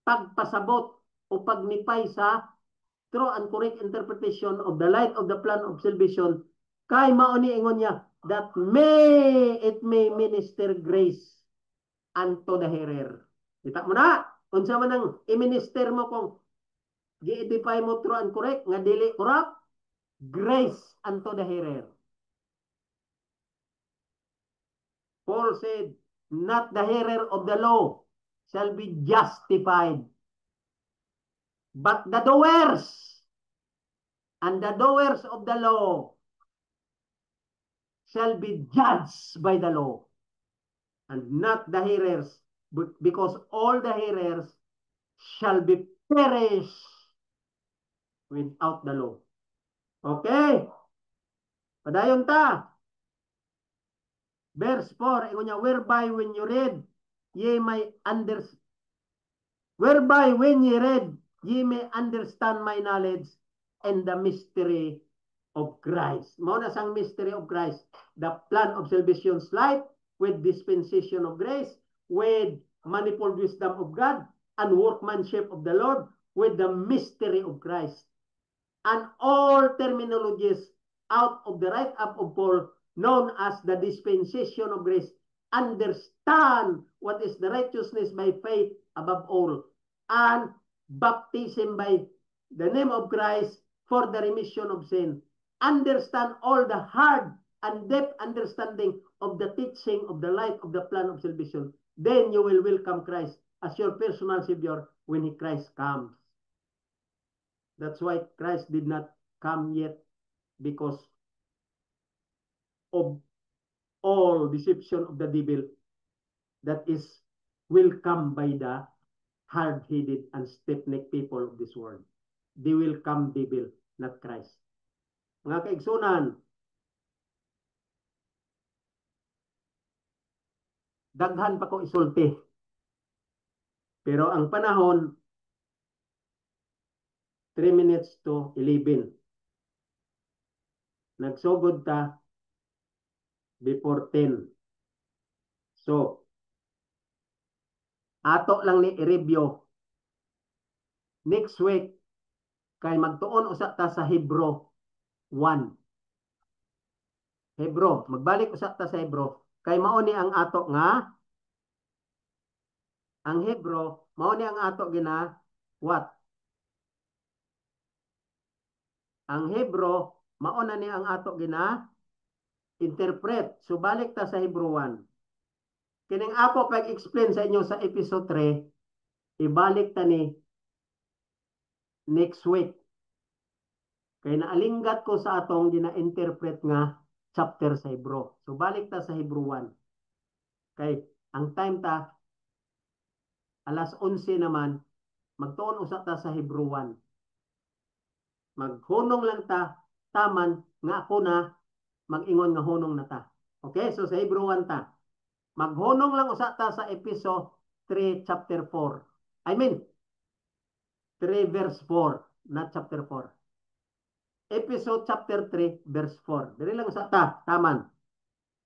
pagpasabot o pagnipay sa true and correct interpretation of the light of the plan of salvation, kay mauni ingon niya, that it may minister grace unto the hearer. Kita mo na, unsa man ang i-minister mo kung gi-edify mo true and correct, nga dili corrupt, grace unto the hearer. Paul said, not the hearer of the law shall be justified, but the doers, and the doers of the law shall be judged by the law, and not the hearers, because all the hearers shall be perished without the law. Okay? Padayon ta. Verse 4, ingon niya, whereby when you read, ye may understand, whereby when ye read, ye may understand my knowledge and the mystery of Christ. Mao na sang mystery of Christ, the plan of salvation's light with dispensation of grace, with manifold wisdom of God, and workmanship of the Lord, with the mystery of Christ. And all terminologies out of the right up of Paul, known as the dispensation of grace, understand what is the righteousness by faith above all, and baptism by the name of Christ for the remission of sin. Understand all the hard and depth understanding of the teaching of the light of the plan of salvation. Then you will welcome Christ as your personal Savior when Christ comes. That's why Christ did not come yet, because of all deception of the devil that is will come by the hard-headed and stiff-necked people of this world. They will come devil, not Christ. Mga kaigsunan, daghan pa ko isulti. Pero ang panahon, 3 minutes to 11. Nagsugod ta before 10. So, ato lang ni i-review. Next week, kay magtuon usa ta sa Hebrew 1. Hebrew, magbalik usa ta sa Hebrew. Kay mao ni ang ato nga, ang Hebrew, mao ni ang ato gina, what? Ang Hebrew, mao na ni ang ato gina, interpret. So, balik ta sa Hebrew 1. Kining ako pag-explain sa inyo sa episode 3, ibalik ta ni next week. Kaya naalinggat ko sa atong gina-interpret nga chapter sa Hebrew. So balik ta sa Hebrew 1. Kay ang time ta alas 11 naman, magtuon usa ta sa Hebrew 1. Maghunong lang ta taman nga ako na mag-ingon nga hunong na ta. Okay? So sa Hebrew 1 ta. Maghunong lang usa ta sa episode 3 chapter 4. I mean 3 verse 4, not chapter 4. Episode chapter 3 verse 4. Dili lang sa ta, taman.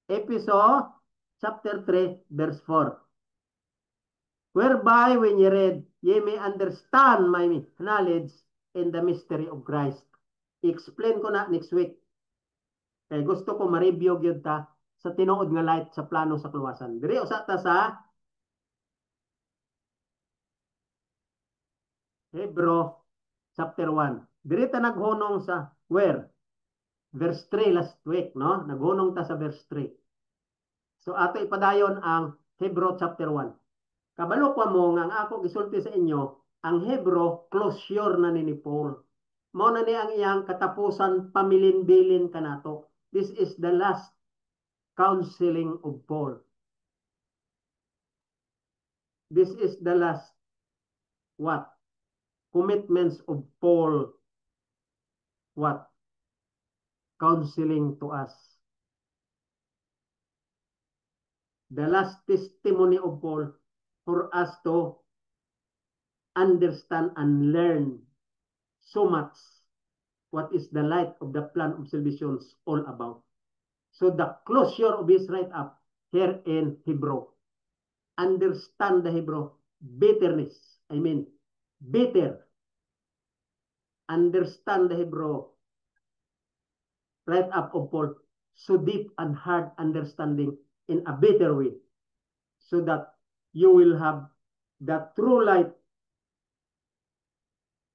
Episode chapter 3 verse 4. Whereby when ye read, ye may understand my knowledge in the mystery of Christ. I-explain ko na next week. Kaya gusto ko ma-review gyud ta sa tinuod nga light sa plano sa kaluwasan. Diri usa ta sa Hebrew chapter 1. Diri ta naghunong sa where? Verse 3 last week, no? Naghunong ta sa verse 3. So ato ipadayon ang Hebrew chapter 1. Kabalo pa mo nga ang ako gisulti sa inyo, ang Hebrew closure na ni Paul. Mao na ni ang iyang katapusan pamilin-bilin kanato. This is the last counseling of Paul. This is the last what? Commitments of Paul. What? Counseling to us. The last testimony of Paul for us to understand and learn so much what is the light of the plan of salvation all about. So the closure of his write-up here in Hebrew. Understand the Hebrew bitterness. I mean, bitter. Understand the Hebrew write-up of Paul. So deep and hard understanding in a better way. So that you will have the true light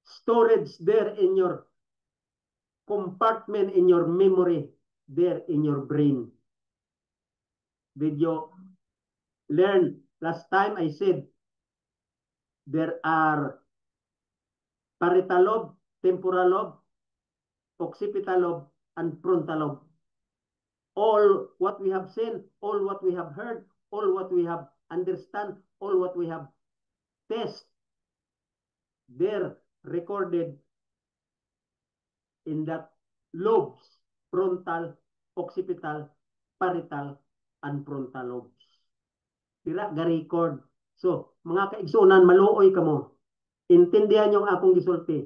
storage there in your compartment, in your memory, there in your brain. Did you learn? Last time I said there are parietal lobe, temporal lobe, occipital lobe, and frontal lobe. All what we have seen, all what we have heard, all what we have understand, all what we have test, they're recorded in that lobes, frontal, occipital, parietal, and frontal lobes. Dira ga-record. So, mga kaigsunan, maluoy ka mo. Intindihan yung akong gisulti.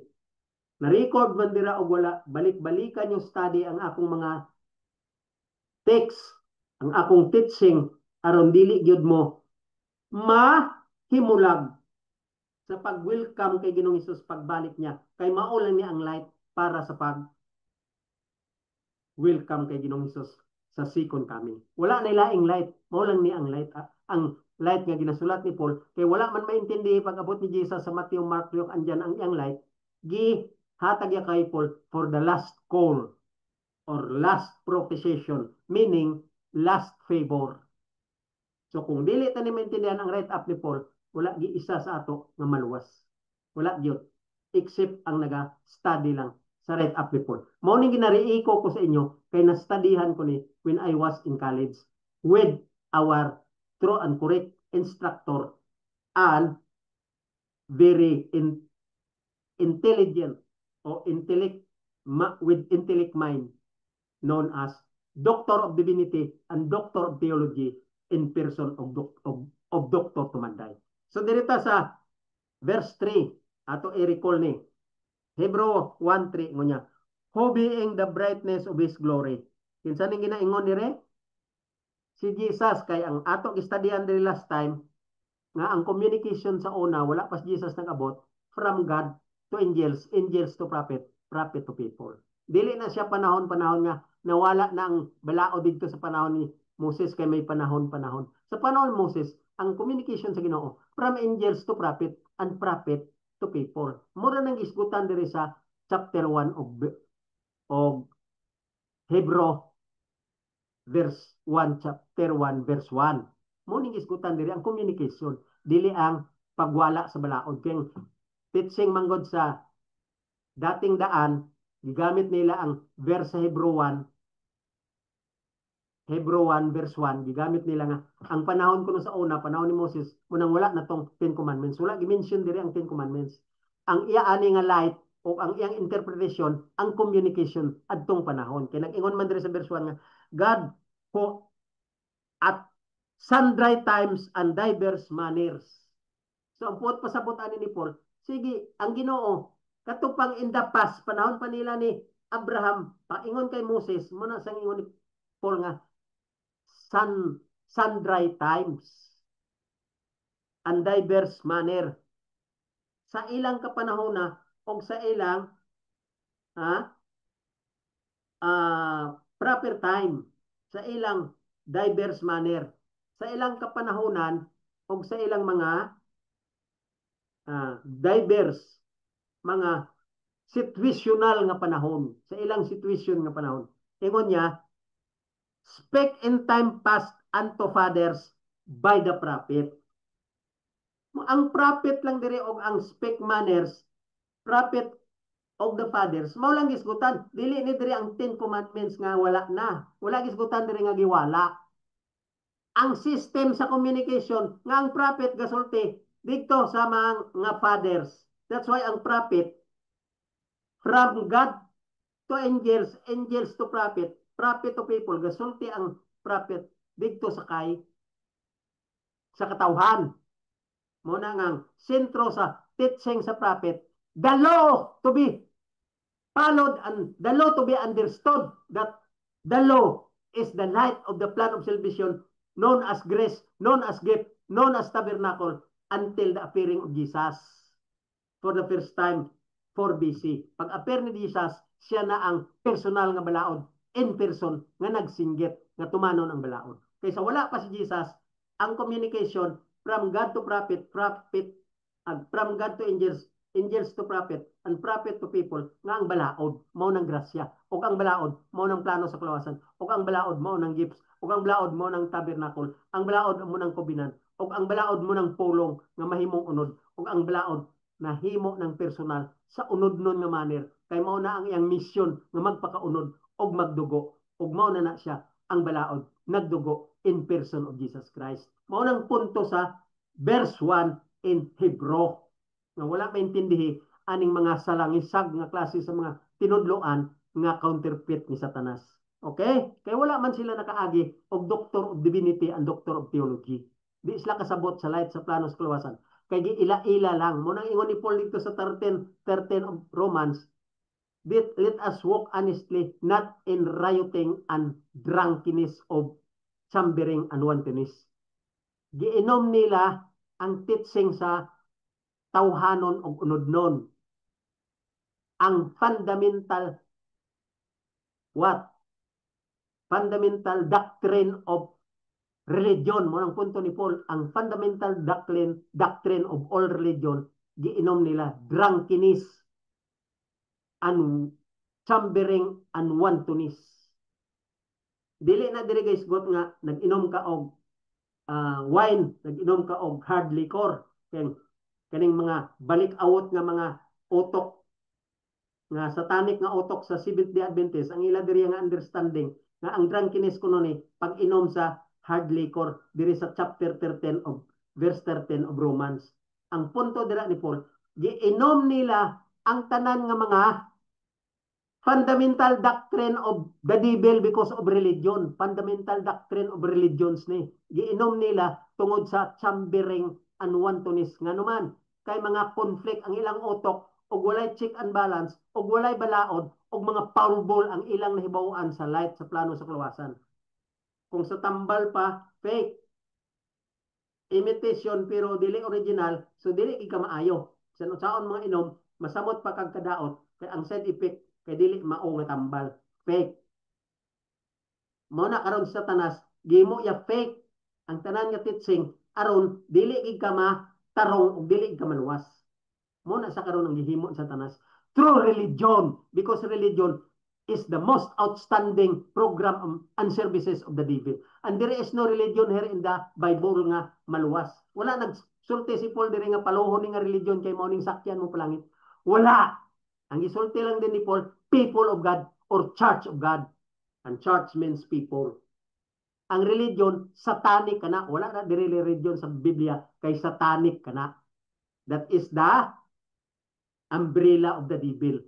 Na-record man dira o wala, balik-balikan yung study ang akong mga text, ang akong teaching, aron dili gyud mo mahimulag sa pag-welcome kay Ginoong Hesus pagbalik niya. Kay mao lang niya ang light para sa pag-welcome kay Ginoong Hesus sa second coming. Wala na ilaing light, mao lang niya ang light. Ang light nga ginasulat ni Paul, kay wala man maintindi pag-abot ni Jesus sa Matthew, Mark, Luke, andyan ang iyang light, gihatag ya kay Paul for the last call or last proposition, meaning last favor. So kung dili ta ni maintindihan ang write-up ni Paul, wala gi isa sa ato nga maluwas. Wala gyud except ang naga-study lang sa write-up ni Paul. Mao ning ginariiko ko sa inyo kay na-studyhan ko ni when I was in college. with our true and correct instructor and very intelligent or with intellect mind known as Doctor of Divinity and Doctor of Theology in person of Dr. Tumanday. So dirita sa verse 3 ato i-recall ni Hebrew 1:3 ngunya, who being the brightness of his glory. Kinsa ning ginaingon dire? Si Jesus kay ang ato gistudyan diri last time nga ang communication sa una wala pas Jesus nag-abot from God to angels, angels to prophet, prophet to people. Dili na siya panahon nga nawala na ang balao dito sa panahon ni Moses kay may panahon. Sa panahon ni Moses, ang communication sa Ginoo from angels to prophet and prophet to people. Mura nang isgutan diri sa chapter 1 of Hebrew verse 1, chapter 1, verse 1. Muning isgutan diri ang communication, dili ang pagwala sa balaod. Kaya teaching manggod sa dating daan, gigamit nila ang verse sa Hebrew 1, verse 1, gigamit nila nga, ang panahon kuno sa una, panahon ni Moses, munang wala na tong 10 commandments. Wala, gimension diri ang 10 commandments. Ang iya ani nga light, o ang iyang interpretation, ang communication, adtong panahon. Kaya nag-ingon man diri sa verse 1 nga, God, who at sundry times and diverse manners. So, ang puot pasabot ani ni Paul, sige, ang Ginoo, katupang in the past, panahon pa nila ni Abraham, paingon kay Moses, muna sang ingon ni Paul nga, sundry times and diverse manner. Sa ilang kapanahon na, o sa ilang proper time, sa ilang diverse manner, sa ilang kapanahonan, o sa ilang mga diverse, mga situational nga panahon, sa ilang situation nga panahon. Ingon niya, spake in time past unto fathers by the prophet. Ang prophet lang dire og ang spake manners, prophet of the fathers, mao lang gisgutan. Dili ni dire ang 10 commandments nga wala na. Wala gisgutan dire nga giwala. Ang system sa communication nga ang prophet gasulti dito sa mga fathers. That's why ang prophet from God to angels, angels to prophet, prophet to people, gasulti ang prophet dito sa katawhan. Muna nga sentro sa teaching sa prophet, the law to be followed and the law to be understood, that the law is the light of the plan of salvation, known as grace, known as gift, known as tabernacle, until the appearing of Jesus for the first time 4 BC. Pag-appear ni Jesus, siya na ang personal nga balaod, in person, nga nagsinggit, nga tumanon ang balaod. Kaysa wala pa si Jesus, ang communication from God to prophet, from God to angels, angels to prophet, and prophet to people, nga ang balaod, mao ng grasya, o ang balaod, mao ng plano sa kalawasan, o ang balaod, mao ng gifts, o ang balaod, mao ng tabernacle, ang balaod, mo ng kobinan, o ang balaod mo ng pulong, nga mahimong unod, o ang balaod, na himo ng personal sa unod nun nga manner, kay mao na ang iyang mission nga magpakaunod og magdugo, og mao na siya ang balaod nagdugo in person of Jesus Christ. Mao nang punto sa verse 1 in Hebrew nga wala maintindihi aning mga salangisag nga klase sa mga tinudloan nga counterfeit ni Satanas. Okay? Kay wala man sila nakaagi og Doctor of Divinity and Doctor of Theology. Di sila kasabot sa light sa plano sa kalawasan. Kay giila-ila lang. Munang ingon ni Paul dito sa 13 of Romans, let us walk honestly, not in rioting and drunkenness of chambering and wantonness. Giinom nila ang teaching sa tawhanon og unodnon. Ang fundamental fundamental doctrine of religion, mo ang punto ni Paul, ang fundamental doctrine of all religion, giinom nila drunkenness and chambering and wantonness. Dili na diri guys got nga nag-inom ka og wine, nag-inom ka og hard liquor, kaning mga balik-awot nga mga utok nga satanic nga utok sa Seventh-day Adventist, ang ila diri nga understanding nga ang drunkenness kuno ni pag-inom sa hard liquor diri sa chapter 13 of verse 13 of Romans. Ang punto dira ni Paul, giinom nila ang tanan nga mga fundamental doctrine of the devil because of religion. Fundamental doctrine of religions ni. Giinom nila tungod sa chambering and wantoness. Nga naman, kay mga conflict ang ilang utok, o walay check and balance, o walay balaod, o mga powerball ang ilang nahibawan sa light sa plano sa kaluwasan. Kung sa tambal pa, fake. Imitation pero dili original, so dili ka maayo. Sa saon mga inom, masamot pa kag kadaot, kay ang side effect kay dili mao nga tambal. Fake. Mao na karon sa tanas, gimo ya fake ang tanan nga teaching aron dili ka matarong ug dili ka maluwas. Mao na sa karon ang gihimo sa tanas. True religion, because religion is the most outstanding program and services of the devil. And there is no religion here in the Bible nga maluwas. Wala nagsulti si Paul diri nga paluhon ni nga religion kay mao ning sakyan mo palangit. Wala. Ang gisulti lang din ni Paul, people of God or church of God. And church means people. Ang religion, satanic kana. Wala na diri religion sa Biblia kay satanic kana. That is the umbrella of the devil.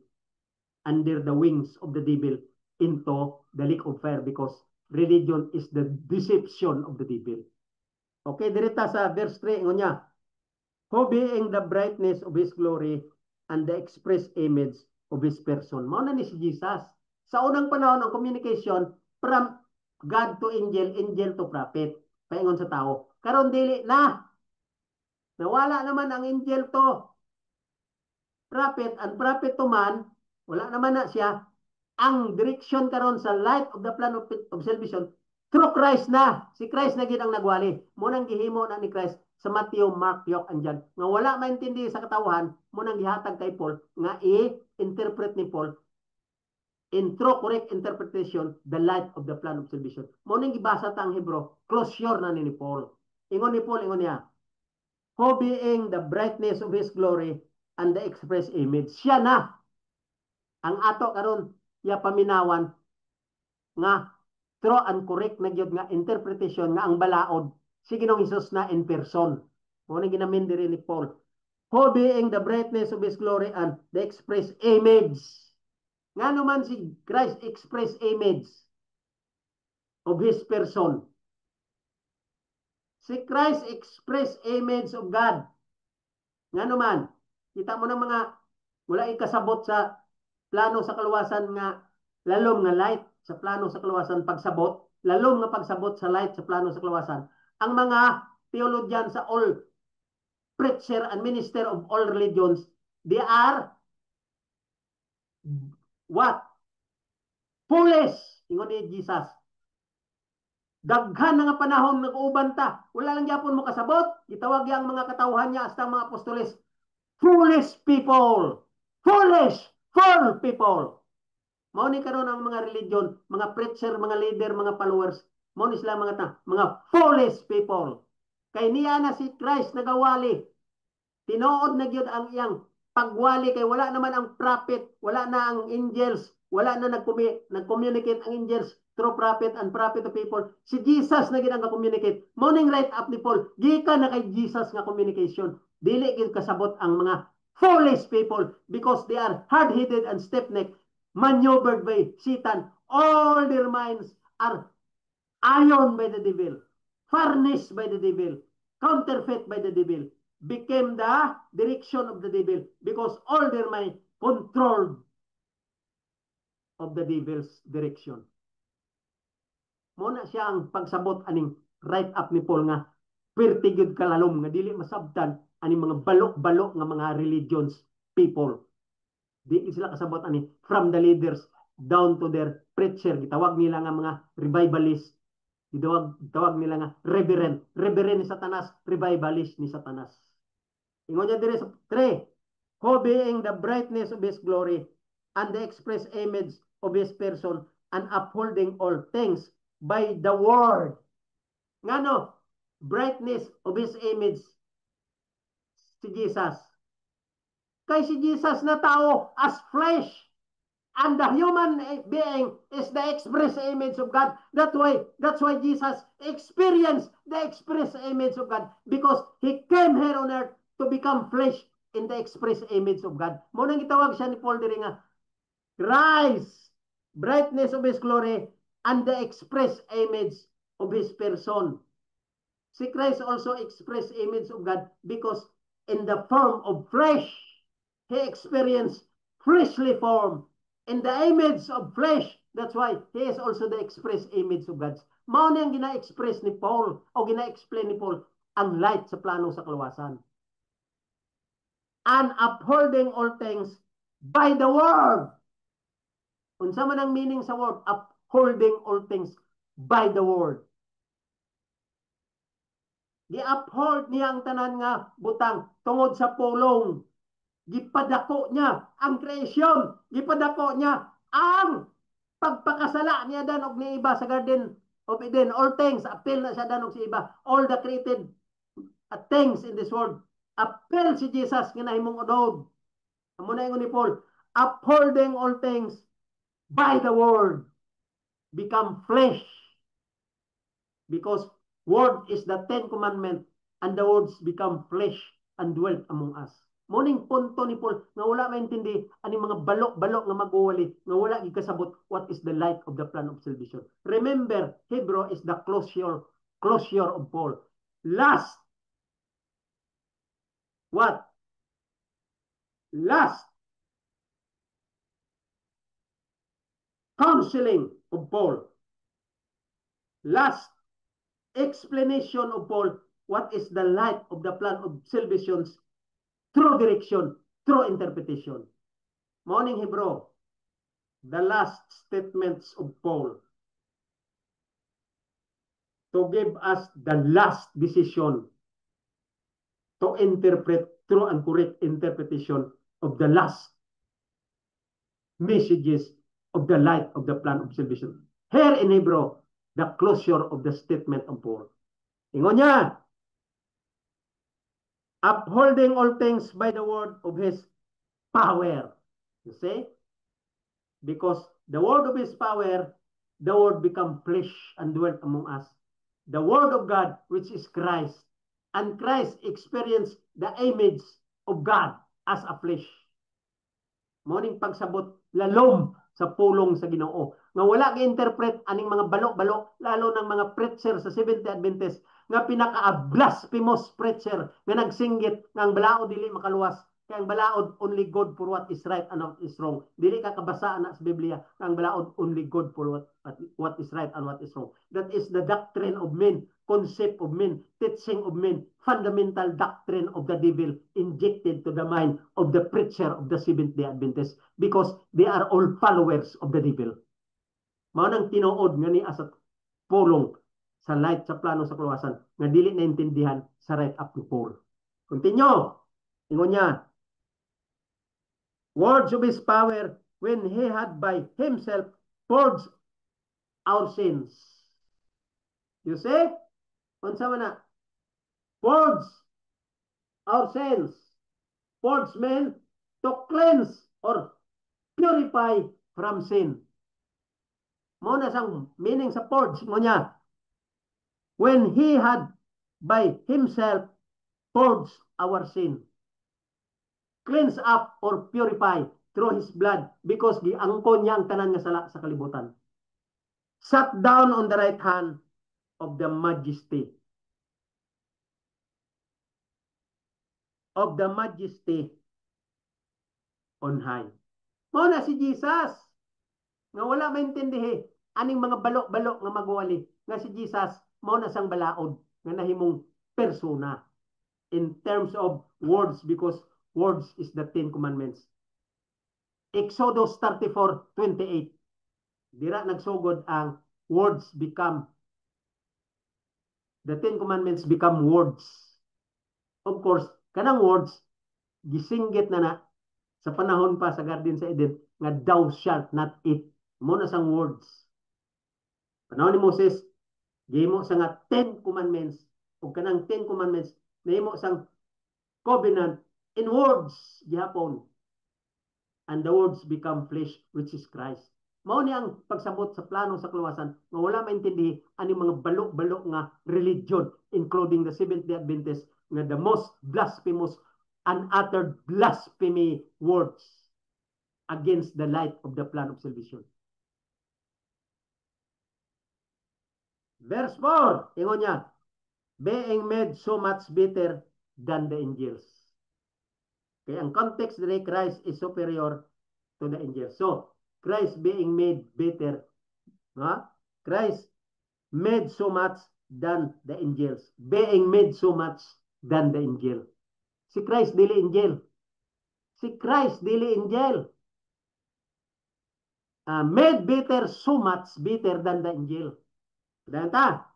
Under the wings of the devil into the lake of fire because religion is the deception of the devil. Okay, dirita sa verse 3, ingon niya, who being the brightness of His glory and the express image of His person. Mao na ni si Jesus. Sa unang panahon, ang communication from God to angel, angel to prophet. Paingon sa tao. Karon dili na. Nawala naman ang angel to prophet and prophet to man. Wala naman na siya. Ang direksyon karon sa light of the plan of salvation through Christ na. Si Christ na gid ang nagwali. Munang gihimo na ni Christ sa Matthew, Mark, Luke, and John. Nga wala maintindihan sa katawhan, munang gihatag kay Paul nga i-interpret ni Paul in true correct interpretation the light of the plan of salvation. Munang gibasa ta ang Hebro, closure na ni Paul. Ingon ni Paul, ingon niya, who being the brightness of His glory and the express image. Siya na ang ato karon ya paminawan nga true and correct na gyud nga interpretation nga ang balaod si Ginoong Hesus na in person. Mo na ginamin diri ni Paul. Who being the brightness of His glory and the express image. Nga naman si Christ express image of His person. Si Christ express image of God. Nga naman, kita mo ng mga wala ikasabot sa plano sa kaluwasan nga lalom nga light sa plano sa kaluwasan pagsabot, lalom nga pagsabot sa light sa plano sa kaluwasan. Ang mga theologian sa all preacher and minister of all religions, they are what? Foolish. Ingon ni Jesus. Daghan na nga panahon nag-uuban ta. Wala lang gyapon mo kasabot. Gitawag yang mga katawhan niya hasta mga apostoles. Foolish people. Foolish. Fool people. Mao ni karon ang mga religion, mga preacher, mga leader, mga followers, mao ni sila mga foolish people. Kay niya na si Christ nagawali. Tinuod na gyud ang iyang pagwali kay wala naman ang prophet, wala na ang angels, wala na nag-communicate ang angels through prophet and prophet to people. Si Jesus na gyud ang communicate. Morning right up ni Paul, gikan na kay Jesus nga communication. Dili gyud kasabot ang mga foolish people because they are hard-headed and stiff-necked, maneuvered by Satan. All their minds are iron by the devil, furnished by the devil, counterfeit by the devil, became the direction of the devil because all their mind controlled of the devil's direction. Muna siya ang pagsabot aning right up ni Paul nga pertigid kalalom nga dili masabtan aning mga balok-balok nga mga religions people. Di sila kasabot ani from the leaders down to their preacher. Gitawag nila nga mga revivalist. Gitawag nila nga reverend. Reverend ni Satanas, revivalist ni Satanas. Ingon niya dire sa 3. Who being the brightness of His glory and the express image of His person and upholding all things by the word. Ngano? Brightness of His image si Jesus. Kay si Jesus na tao as flesh. And the human being is the express image of God. That's why Jesus experienced the express image of God, because he came here on earth to become flesh in the express image of God. Muna gitawag siya ni Paul diri nga Christ, brightness of his glory, and the express image of his person. Si Christ also express image of God because in the form of flesh, he experienced fleshly form. In the image of flesh, that's why he is also the express image of God. Mao niyang gina-express ni Paul o gina-explain ni Paul ang light sa plano sa kaluwasan. And upholding all things by the word. Unsa man ang meaning sa word? Upholding all things by the word. Gi-uphold niya ang tanan nga butang tungod sa pulong. Gipadako niya ang creation. Gipadako niya ang pagpakasala niya dan og ni iba sa Garden of Eden. All things, appeal na siya dan og si iba. All the created things in this world. Appeal si Jesus nga nahimong unod. Amo na ingon ni Paul, upholding all things by the word become flesh. Because word is the 10 commandment and the words become flesh and dwelt among us. Muning punto ni Paul nga wala maintindi ani mga balok-balok nga magwali nga wala gikasabot what is the light of the plan of salvation. Remember, Hebrew is the closure of Paul. Last what? Last counseling of Paul. Last explanation of Paul, what is the light of the plan of salvation through direction, through interpretation. Morning Hebrew, the last statements of Paul to give us the last decision to interpret true and correct interpretation of the last messages of the light of the plan of salvation. Here in Hebrew, the closure of the statement of Paul. Ingon niya, upholding all things by the word of his power. You see? Because the word of his power, the word become flesh and dwelt among us. The word of God, which is Christ. And Christ experienced the image of God as a flesh. Morning pagsabot, lalom sa pulong sa Ginoo. Nga wala gi-interpret aning mga balok-balok, lalo ng mga preacher sa Seventh-day Adventist, nga pinaka-blasphemous preacher nga nagsinggit nga ang balaod dili makaluwas. Kaya ang balaod only good for what is right and what is wrong. Dili ka kabasa na sa Biblia nga ang balaod only good for what is right and what is wrong. That is the doctrine of men, concept of men, teaching of men, fundamental doctrine of the devil injected to the mind of the preacher of the Seventh-day Adventist because they are all followers of the devil. Mao nang tinuod nga ni asat pulong sa light sa plano sa kaluwasan nga dili naintindihan sa right up to Paul. Continue. Ingon niya, words of his power when he had by himself purged our sins. You see? Unsa man na? Purge our sins. Purge means to cleanse or purify from sin. Mao na sang meaning sa purge mo niya. When he had by himself purged our sin. Cleanse up or purify through his blood because giangkon niya ang tanan nga sala sa kalibutan. Sat down on the right hand of the majesty. Of the majesty on high. Mao na si Jesus. Nga wala maintindihi aning mga balok-balok nga magwali. Nga si Jesus, mao na sang balaod nga nahimong persona in terms of words because words is the 10 commandments. Exodus 34:28. Dira nagsugod ang words become, the 10 commandments become words. Of course, kanang words, gisinggit na sa panahon pa sa Garden sa Eden, nga thou shalt not eat. Muna sang words. Panahon ni Moses, gihimo sa nga 10 commandments, o kanang 10 commandments, nahimo sang covenant in words gihapon. and the words become flesh, which is Christ. Mao ni ang pagsabot sa plano sa kaluwasan nga wala maintindihi ani mga balo-balo nga religion, including the Seventh-day Adventist, nga the most blasphemous, unuttered blasphemy words against the light of the plan of salvation. Verse 4, ingon niya, being made so much better than the angels. Kaya ang context dire, Christ is superior to the angels. So, Christ being made better, Christ made so much than the angels. Being made so much than the angel. Si Christ dili angel. Si Christ dili angel. Made better so much better than the angel. Danta,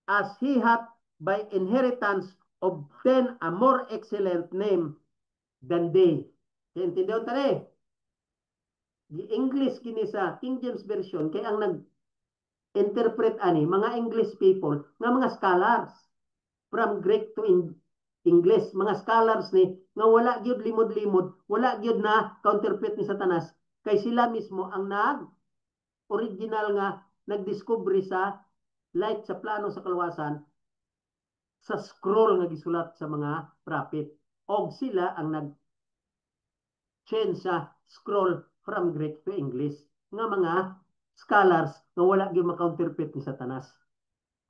as he hath by inheritance obtained a more excellent name than they. Intindihan tali. Di English kini sa King James Version kay ang nag-interpret ani mga English people nga mga scholars from Greek to English, mga scholars ni nga wala gyud limod-limod, wala gyud na counterfeit ni Satanas kay sila mismo ang original nga nagdiscovery sa light sa plano sa kaluwasan sa scroll nga gisulat sa mga prophet, og sila ang nag-change sa scroll from Greek to English nga mga scholars nga wala gyud ma-counterfeit ni Satanas.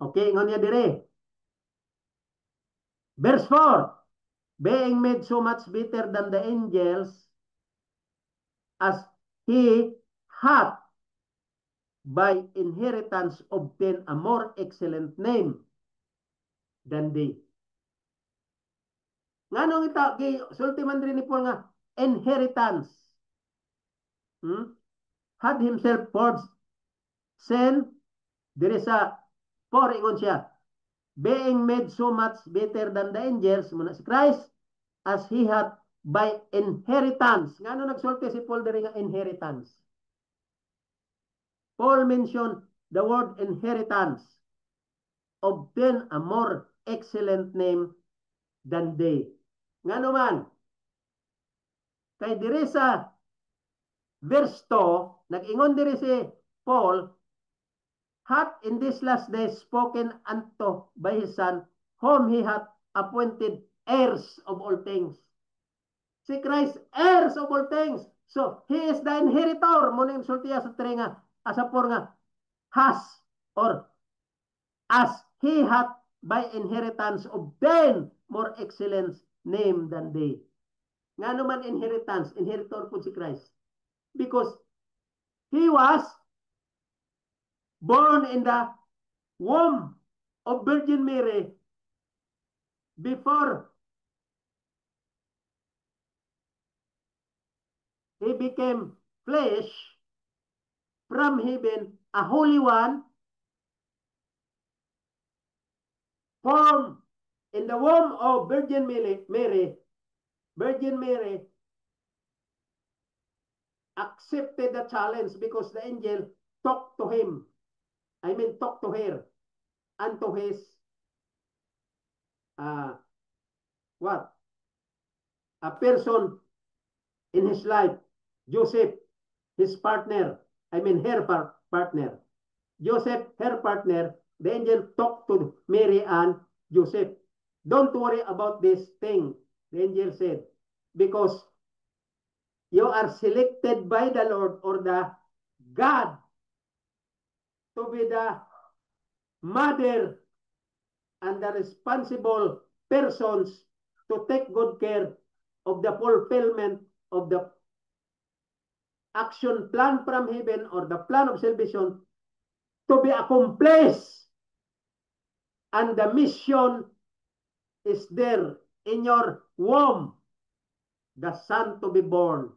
Okay, ingon niya dire. Verse 4, being made so much better than the angels, as he hath by inheritance obtained a more excellent name than they. Nganong sulti man rin ni Paul nga inheritance. Had himself forged sin, there is a for ingon siya, being made so much better than the angels, muna si Christ, as he had by inheritance. Ngano nagsulti si Paul diri nga inheritance? Paul mentioned the word inheritance, obtain a more excellent name than they. Ngano man? Kay diri sa verse 2, nag-ingon diri si Paul, hath in this last day spoken unto by his son, whom he hath appointed heirs of all things. Si Christ, heirs of all things. So, he is the inheritor. Muna yung sultiya sa tringa, asapor nga, has, or as he hath by inheritance obtained more excellent name than they. Nga naman inheritance, inheritor po si Christ. Because he was born in the womb of Virgin Mary before he became flesh from heaven, a holy one, formed in the womb of Virgin Mary. Virgin Mary accepted the challenge because the angel talked to him. Talked to her and to his a person in his life, Joseph, his partner, her partner. Joseph, her partner, the angel talked to Mary and Joseph. Don't worry about this thing, the angel said, because you are selected by the Lord or the God to be the mother and the responsible persons to take good care of the fulfillment of the action plan from heaven or the plan of salvation to be accomplished. And the mission is there in your womb, the son to be born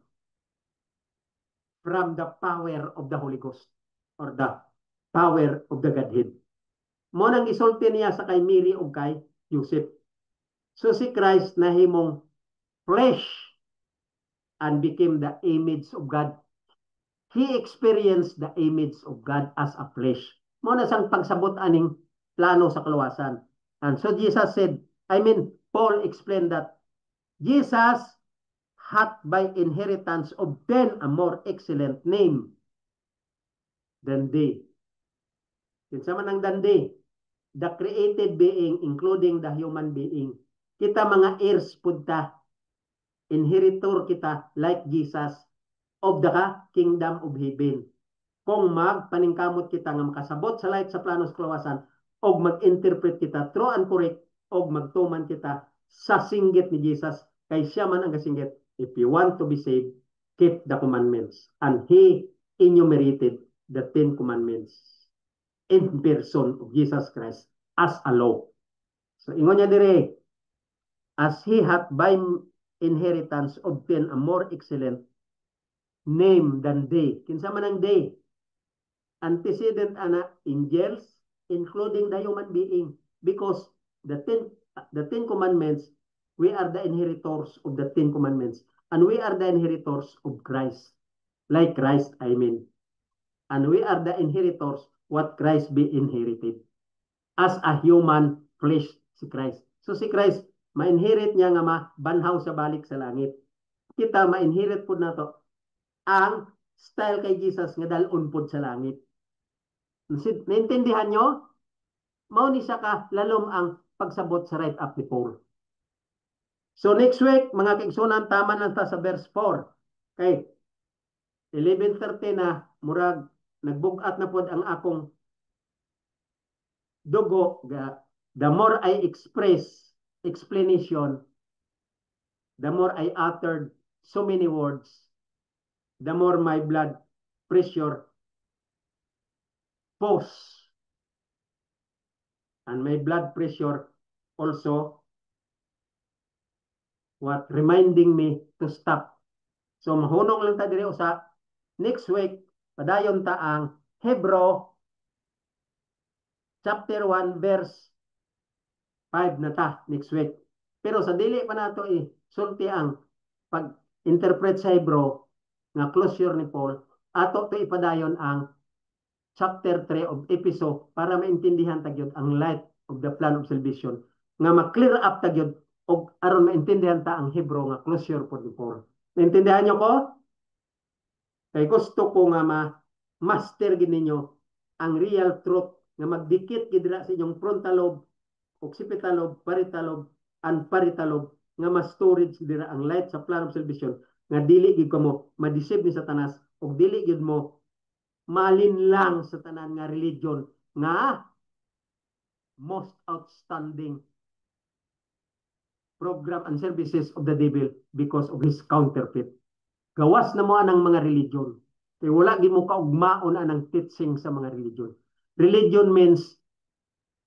from the power of the Holy Ghost or the power of the Godhead. Mo nang isulti niya sa kay Mary o kay Joseph. So si Christ nahimong flesh and became the image of God. He experienced the image of God as a flesh. Mo na sang pagsabot aning plano sa kaluwasan. And so Jesus said, Paul explained that Jesus hath by inheritance obtained a more excellent name than they. Kinsa man ang than they? The created being, including the human being. Kita mga heirs punta, inheritor kita like Jesus of the kingdom of heaven. Kung magpaningkamot kita nga makasabot sa light sa plano sa kalawasan, o mag-interpret kita true and correct, o magtuman kita sa singgit ni Jesus, kay siya man ang kasinggit. If you want to be saved, keep the commandments. And He enumerated the 10 commandments in person of Jesus Christ as a law. So ingon niya dire, as He hath by inheritance obtained a more excellent name than they. Kinsa man ang they? Antecedent ana angels, including the human being, because the 10 commandments, we are the inheritors of the 10 commandments, and we are the inheritors of Christ, like Christ, I mean. And we are the inheritors what Christ be inherited as a human flesh si Christ. So si Christ, ma-inherit niya nga mabanhaw sa balik sa langit. Kita ma-inherit po na to ang style kay Jesus nga dalon po sa langit. Naintindihan nyo? Mao ni siya ka lalom ang pagsabot sa right up ni Paul. So next week, mga kaigsunan, tama lang ta sa verse 4. Okay. 11:30 na, murag, nagbugat na po ang akong dugo. The more I express explanation, the more I uttered so many words, the more my blood pressure pause. And my blood pressure also reminding me to stop. So mahunong lang ta diri usa. Next week, padayon ta ang Hebrew chapter 1 verse 5 na ta next week. Pero sa dili pa nato sulti ang pag-interpret sa Hebrew nga closure ni Paul, ato to ipadayon ang chapter 3 of Ephesus para maintindihan tagyod ang light of the plan of salvation, nga ma-clear up tagyod og aron maintindihan ta ang Hebrew nga closure po ni Paul. Naintindihan niyo ko? Kay gusto ko nga master gid ninyo ang real truth nga magdikit gid sa inyong frontal lobe, occipital lobe, parietal lobe, and parietal lobe, nga ma-storage dira ang light sa plan of salvation, nga dili gid mo ma-deceive ni Satanas, og dili gid mo malinlang sa tanan nga religion nga most outstanding program and services of the devil because of his counterfeit. Gawas na mo anang mga religion. Kaya wala di mo kaugmaon anang teaching sa mga religion. Religion means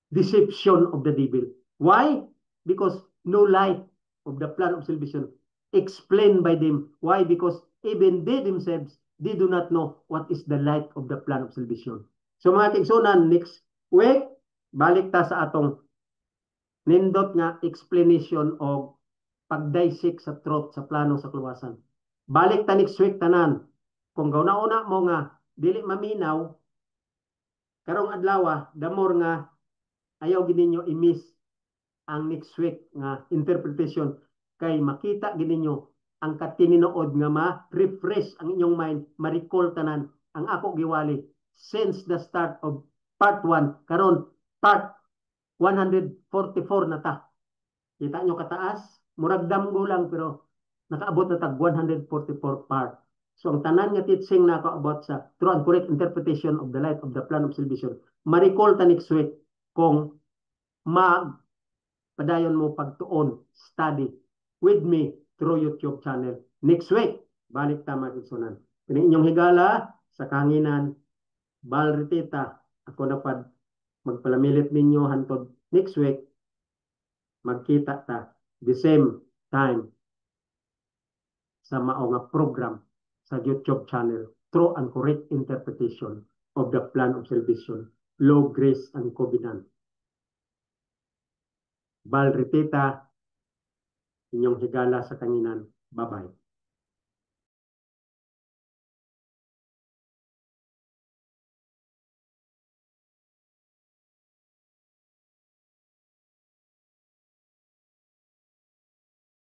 deception of the devil. Why? Because no light of the plan of salvation explained by them. Why? Because even they themselves, they do not know what is the light of the plan of salvation. So mga kaigsunan, next week, balik ta sa atong nindot nga explanation of pag-dissect sa truth sa plano sa kaluwasan. Balik ta next week tanan. Kung gauna-una mo nga dili maminaw karong adlaw, the more nga ayaw gid ninyo i-miss ang next week nga interpretation, kay makita gid ninyo ang katininuod nga ma-refresh ang inyong mind, ma-recall tanan ang ako giwali since the start of part 1 karon part 144 na ta. Kita nyo kataas, murag damgo lang pero nakaabot na tag 144 part. So ang tanan nga teaching na about sa true and correct interpretation of the light of the plan of salvation, ma-recall ta next week kung padayon mo pagtuon, study with me through YouTube channel. Next week, balik ta magigsunan. Kini inyong higala sa kanginan, Balritita, ako na pad magpalamilit ninyo hantod next week, magkita ta the same time sa mao nga program sa YouTube channel, True and Correct Interpretation of the Plan of Salvation, Law, Grace, and Covenant. Balritita, inyong higala sa kanginan. Bye-bye.